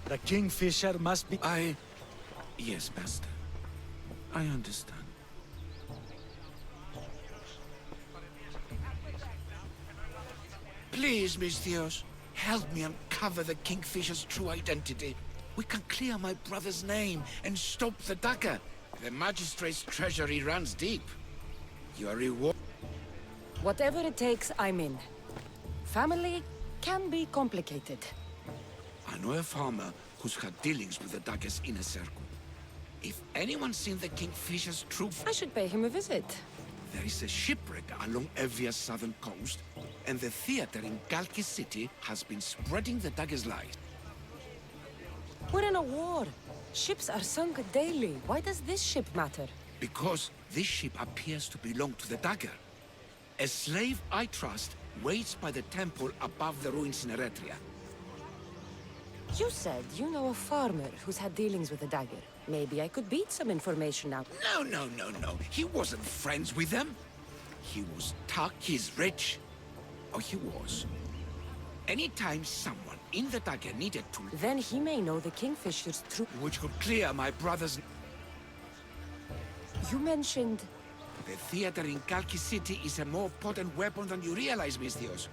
The Kingfisher must be... Yes, Master. I understand. Please, Misthios, help me uncover the Kingfisher's true identity. We can clear my brother's name and stop the dagger. The Magistrate's treasury runs deep. Your reward... Whatever it takes, I'm in. Family can be complicated. I know a farmer who's had dealings with the dagger's inner circle. If anyone's seen the Kingfisher's true... I should pay him a visit. There is a shipwreck along Evia's southern coast, and the theater in Galki City has been spreading the dagger's lies. We're in a war. Ships are sunk daily. Why does this ship matter? Because this ship appears to belong to the dagger. A slave I trust waits by the temple above the ruins in Eretria. You said you know a farmer who's had dealings with the dagger. Maybe I could beat some information out. No. He wasn't friends with them. He was tough, he's rich. Oh, he was. Anytime someone in the dagger needed to... Then he may know the Kingfisher's true... Which could clear my brother's... You mentioned... The theater in Kalki City is a more potent weapon than you realize, Misthios.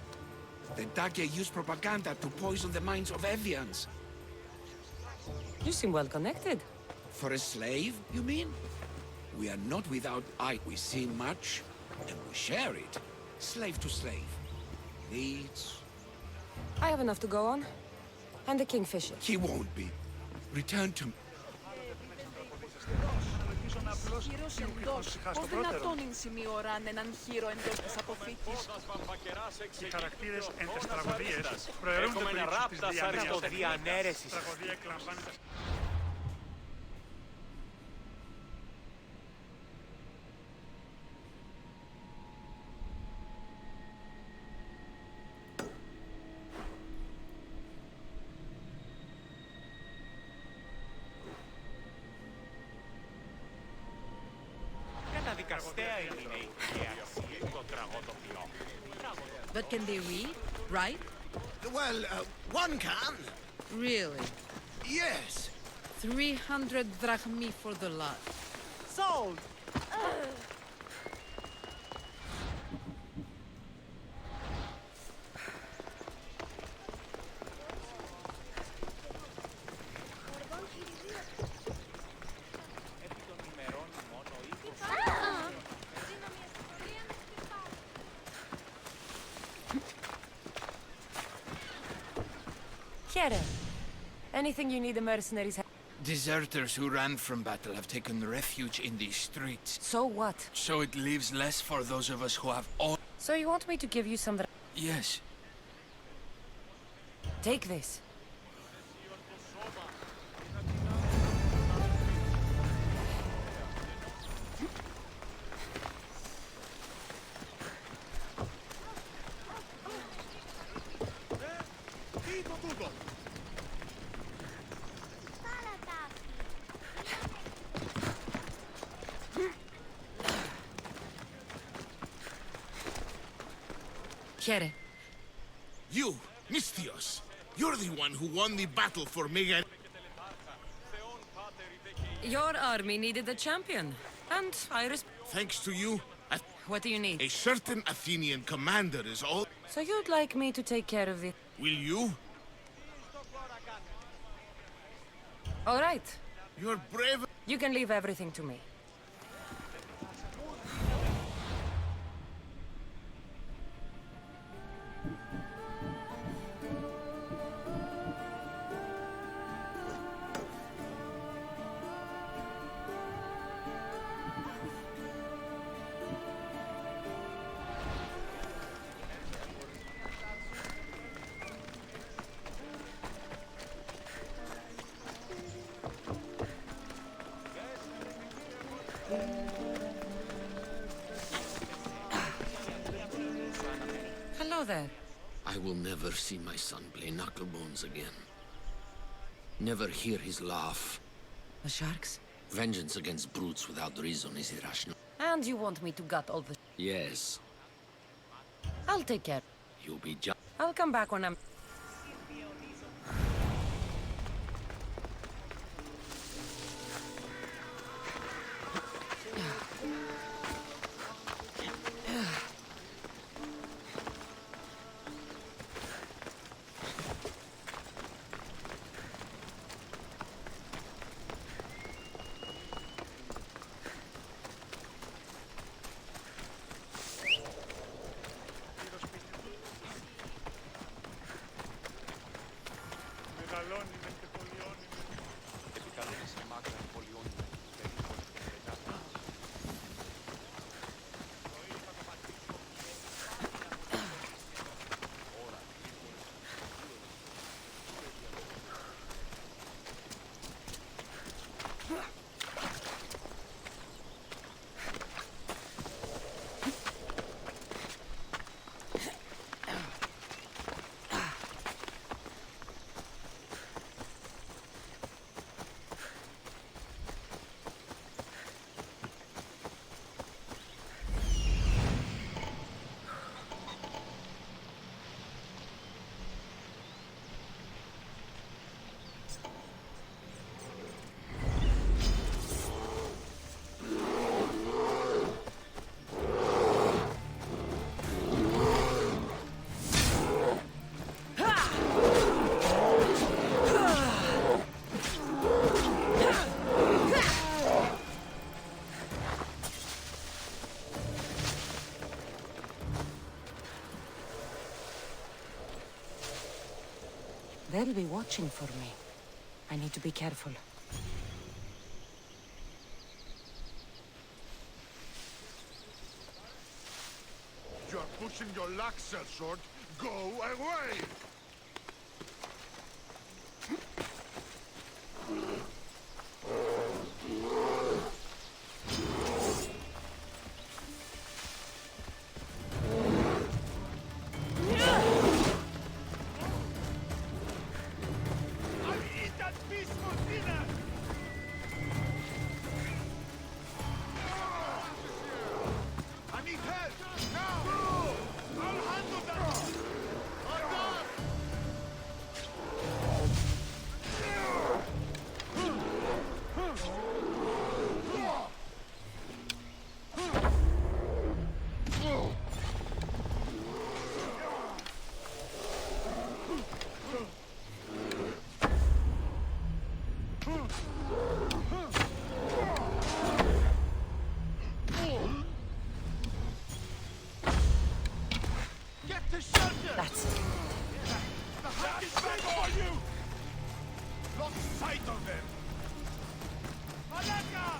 The dagger used propaganda to poison the minds of Evians. You seem well connected. For a slave, you mean? We are not without eye. We see much, and we share it. Slave to slave. Needs... I have enough to go on. And the Kingfisher. He won't be. Return to... Πώς δυνατόν είναι σημειωράν έναν χείρο εντός της αποθήκης. Οι χαρακτήρες εν τες τραγωδίες προαιρούνται περίπου της διανέρεσης. Τραγωδία εκλαμβάνεται... But can they read, right? Well, one can. Really? Yes. 300 drachmi for the lot. Sold! Here. Anything you need the mercenaries have. Deserters who ran from battle have taken refuge in these streets. So what? So it leaves less for those of us who have all... So you want me to give you some... Yes. Take this. Here. You, Mistios. You're the one who won the battle for Mega. Your army needed a champion, and Thanks to you, what do you need? a certain Athenian commander is all. So you'd like me to take care of it? Will you? All right. You're brave. You can leave everything to me. Hello there. I will never see my son play knucklebones again. Never hear his laugh. The sharks? Vengeance against brutes without reason is irrational. And you want me to gut all the... Yes, I'll take care. you'll be just... I'll come back when I'm... They'll be watching for me. I need to be careful. You're pushing your luck, Sellsword. Go away! That's it. The hunt is back for you! Lost sight of them! Malaka!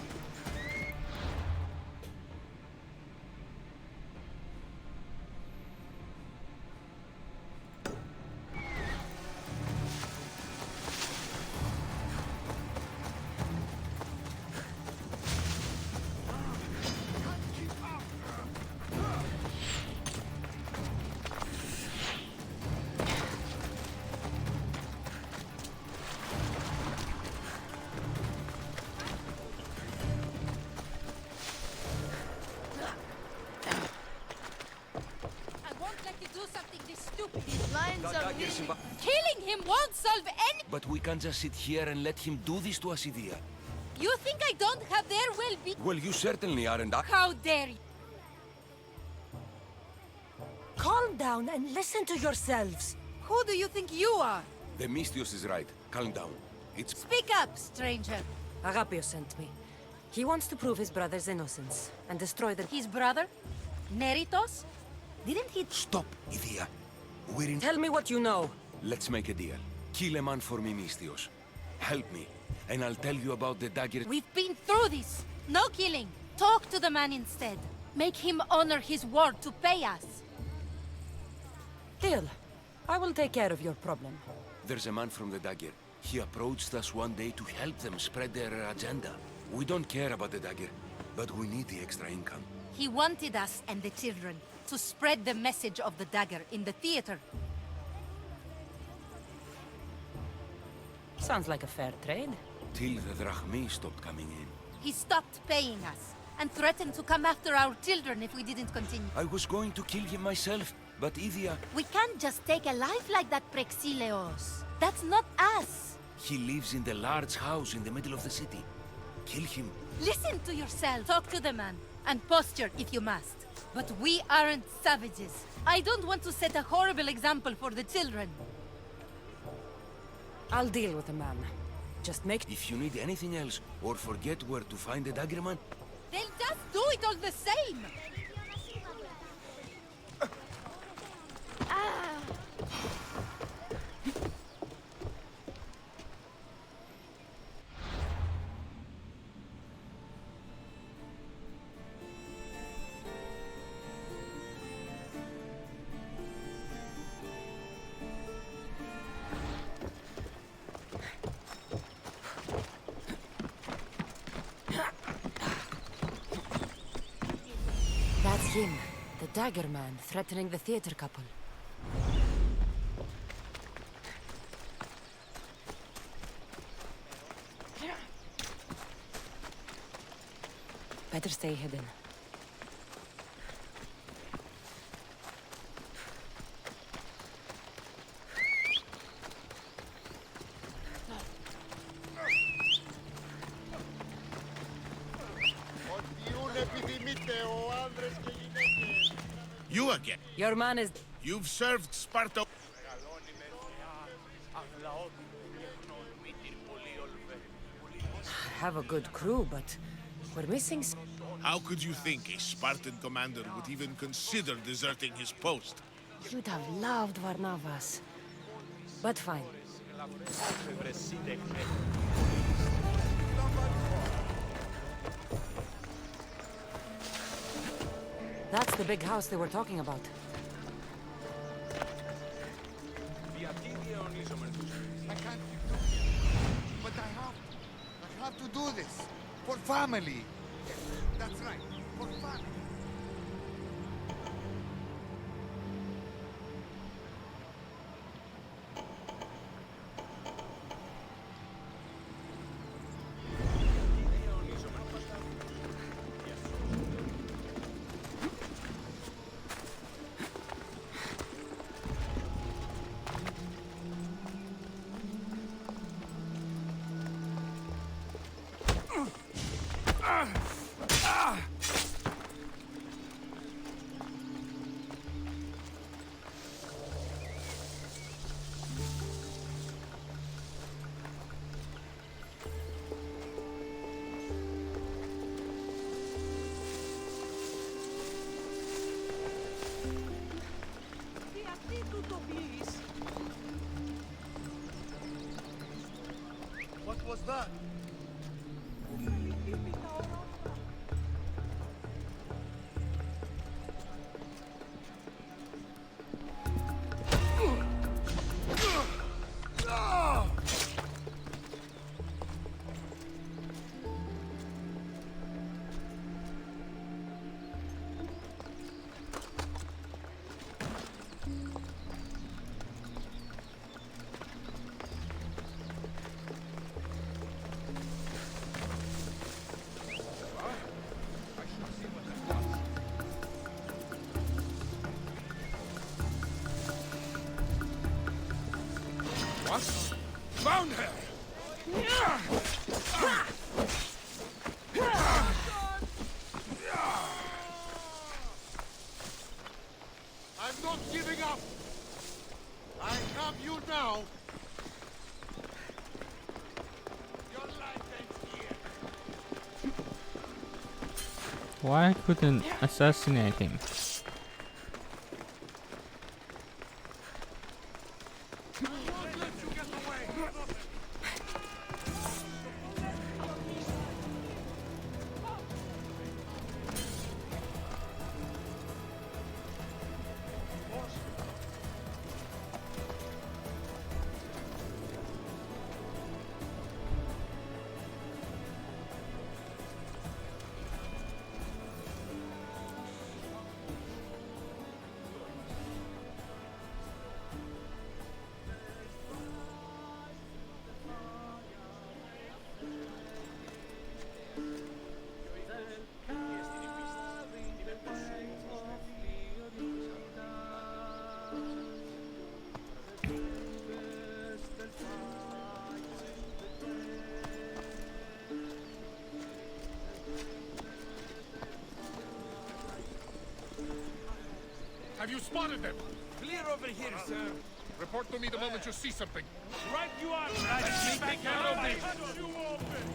Killing him won't solve any... But we can't just sit here and let him do this to us, Idia. You think I don't have their well-being? Well, you certainly aren't. How dare you? Calm down and listen to yourselves. Who do you think you are? The Mystios is right. Calm down. It's... Speak up, stranger. Agapio sent me. He wants to prove his brother's innocence and destroy the... His brother? Neritos? Didn't he... Stop, Idia. We're in... Tell me what you know. Let's make a deal. Kill a man for me, Mystios. Help me, and I'll tell you about the dagger... We've been through this. No killing. Talk to the man instead. Make him honor his word to pay us. Deal. I will take care of your problem. There's a man from the dagger. He approached us one day to help them spread their agenda. We don't care about the dagger, but we need the extra income. He wanted us and the children to spread the message of the dagger in the theater. Sounds like a fair trade. Till the drachmi stopped coming in. He stopped paying us and threatened to come after our children if we didn't continue. I was going to kill him myself, but Idia... We can't just take a life like that, Prexileos. That's not us. He lives in the large house in the middle of the city. Kill him. Listen to yourself. Talk to the man and posture if you must. But we aren't savages. I don't want to set a horrible example for the children. I'll deal with the man. Just make... If you need anything else, or forget where to find the dagger man... They'll just do it all the same! That's him, the dagger man, threatening the theater couple. Better stay hidden. You again. Your man is... You've served Sparta. I have a good crew, but we're missing... How could you think a Spartan commander would even consider deserting his post? You'd have loved Varnavas. But fine. That's the big house they were talking about. I can't keep doing it. But I have to do this. For family. That's right. For family. What was that? I'm not giving up! I have you now! Your life ends here! Why couldn't assassinate him? Have you spotted them? Clear over here, sir. Report to me the moment you see something. Right you are, Let's take care of this. You open.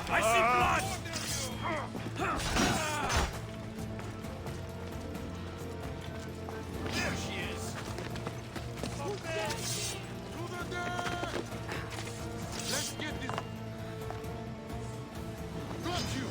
I see blood! There she is! To the dead! Let's get this... Got you!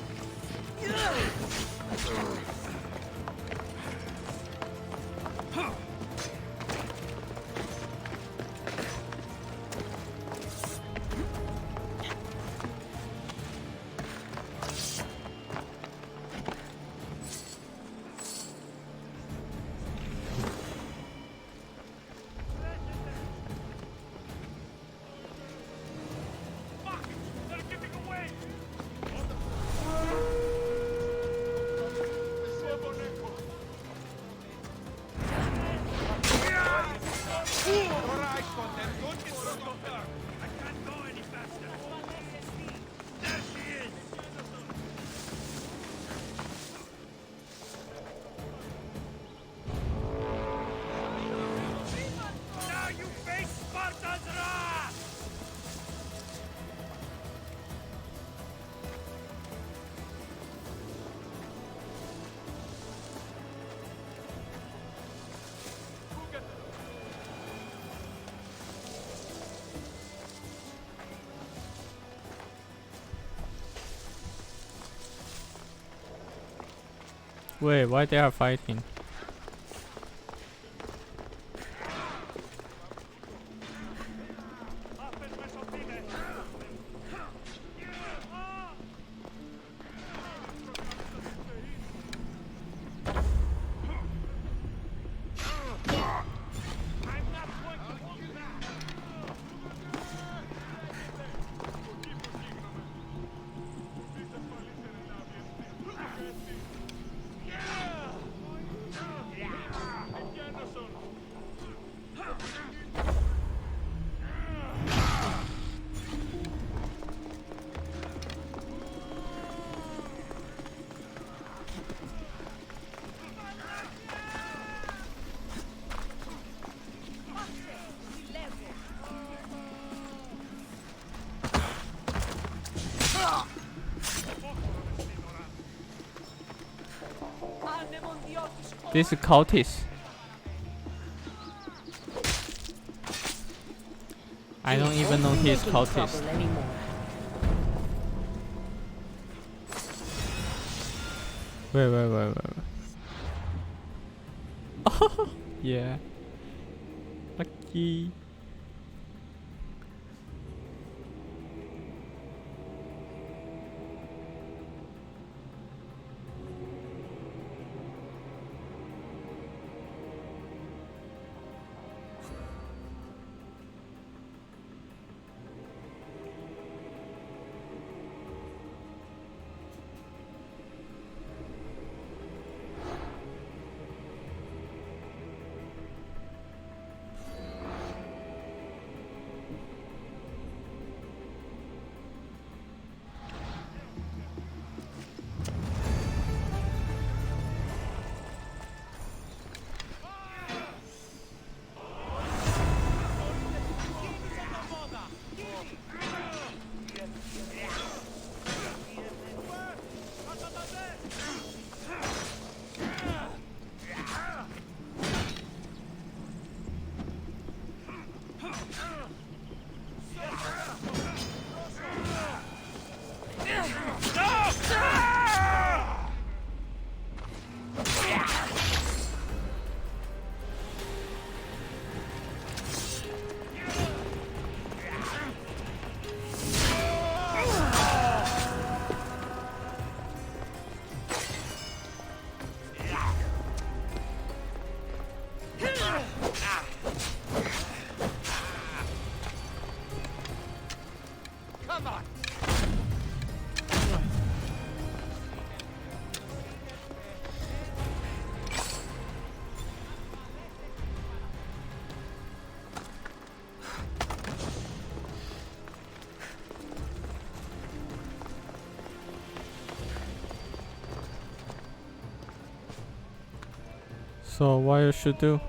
Now you face Sparta's wrath! Wait, why they are fighting? This is cultist. I don't even know he's cultist. Wait. Oh, yeah. Lucky. Come on! So what I should do?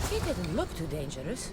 He didn't look too dangerous.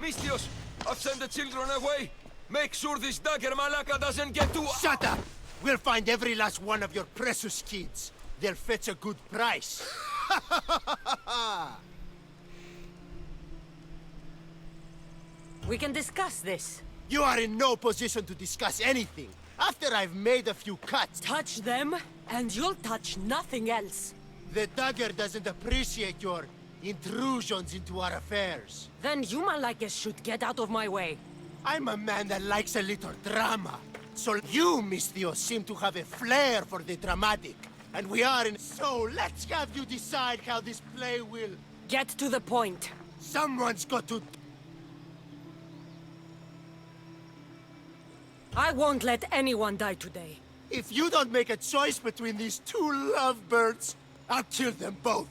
Mistios, I've sent the children away. Make sure this dagger Malaka doesn't get to— Shut up! We'll find every last one of your precious kids. They'll fetch a good price. We can discuss this. You are in no position to discuss anything. After I've made a few cuts... Touch them, and you'll touch nothing else. The dagger doesn't appreciate your intrusions into our affairs. Then you Malakes should get out of my way. I'm a man that likes a little drama. So you, Mistios, seem to have a flair for the dramatic. And we are in... So let's have you decide how this play will... Get to the point. Someone's got to... I won't let anyone die today. If you don't make a choice between these two lovebirds, I'll kill them both.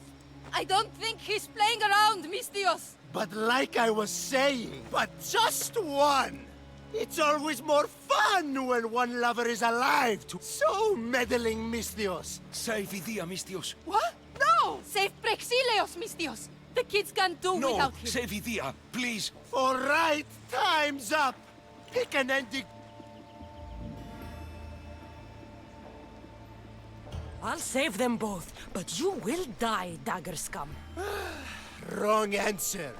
I don't think he's playing around, Mistios. But like I was saying, but just one. It's always more fun when one lover is alive to... So meddling, Mistios. Save Idia, Mistios. What? No! Save Prexileos, Mistios. The kids can't do without him. Save Idia, please. All right, time's up. He can end it. I'll save them both, but you will die, dagger scum. Wrong answer.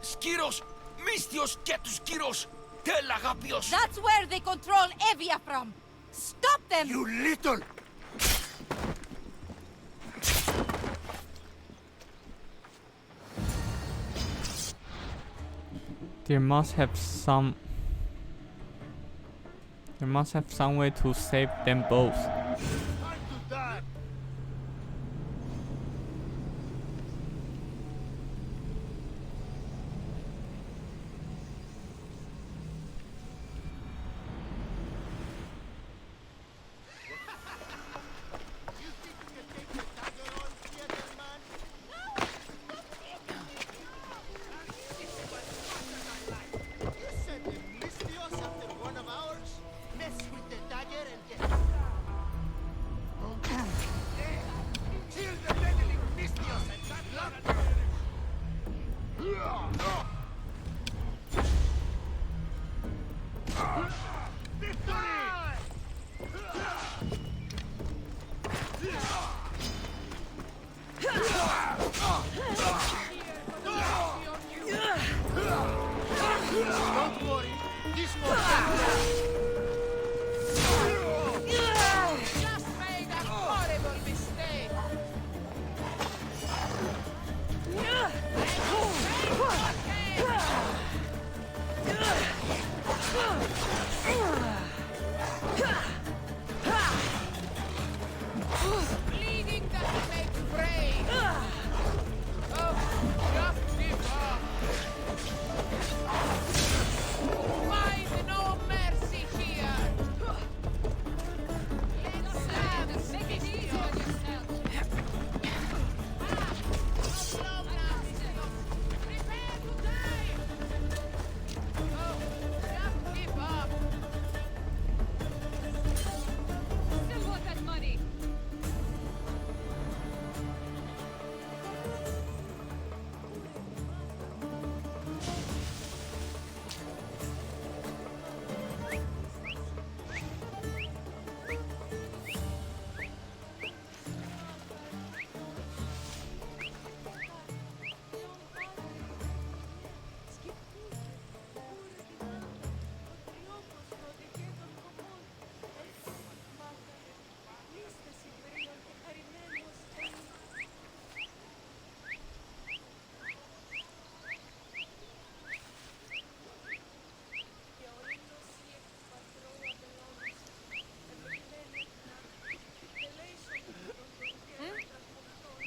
Skiros! Mistios ketus Skiros! Telagapios! That's where they control Evia from! Stop them! You little... There must have some way to save them both.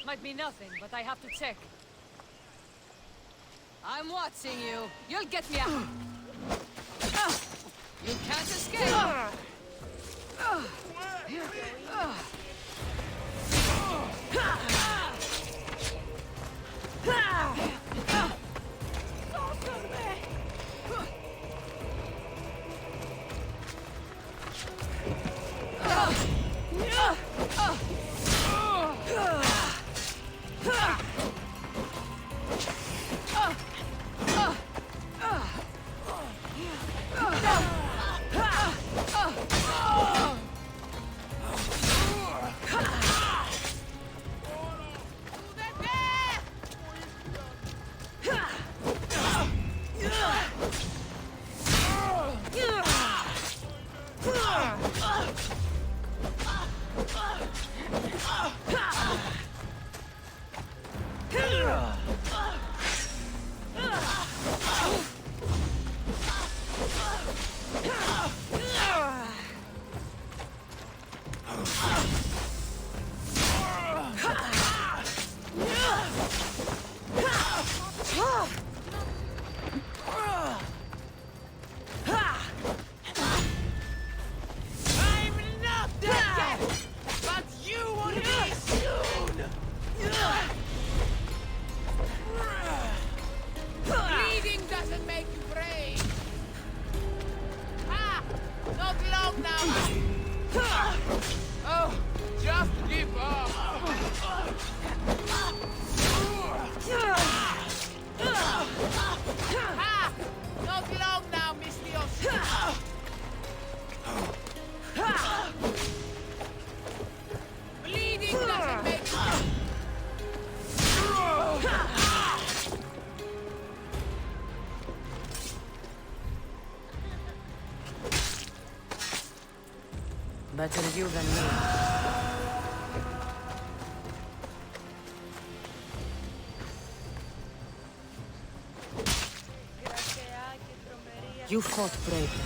Might be nothing, but I have to check. I'm watching you. You'll get me out. You can't escape. Not long now, Mistios. Better you than me. You fought bravely.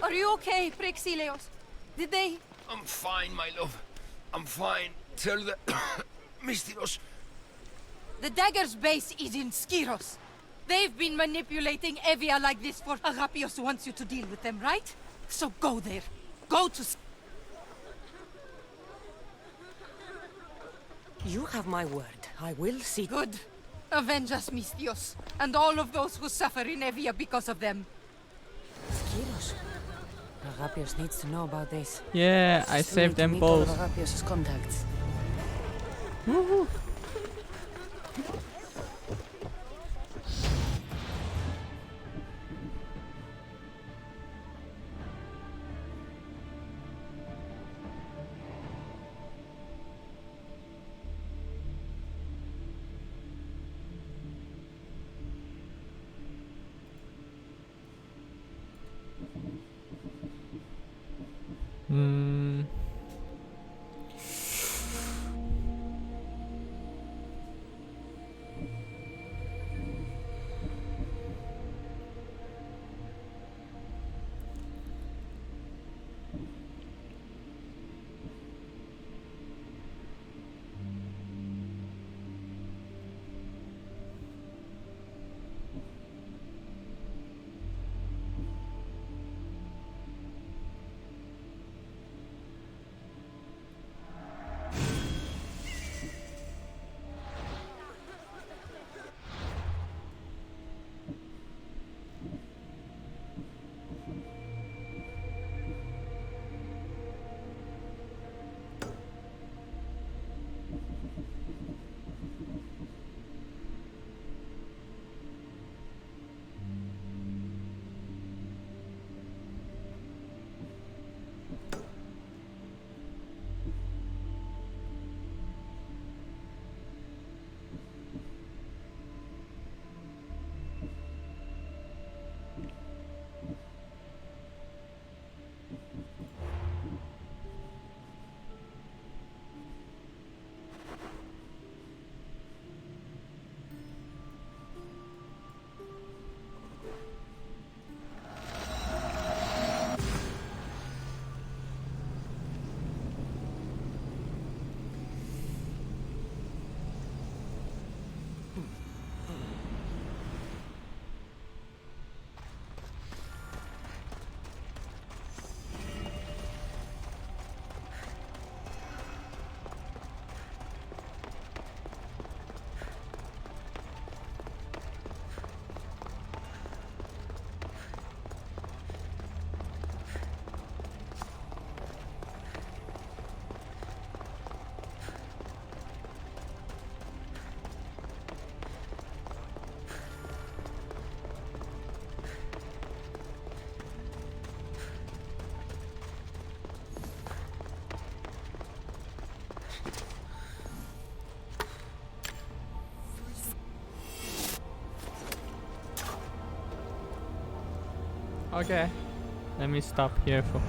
Are you okay, Prexilios? Did they... I'm fine, my love. I'm fine. Tell the... Mystios. The Dagger's base is in Skiros. They've been manipulating Evia like this for... Agapios wants you to deal with them, right? So go there. Go to... You have my word. I will see... Good. Avenge us, Mystios. And all of those who suffer in Evia because of them. Skiros. Agapios needs to know about this. Yeah, I Still need saved to them meet all of both. Agapios' contacts. Woohoo! Okay, let me stop here for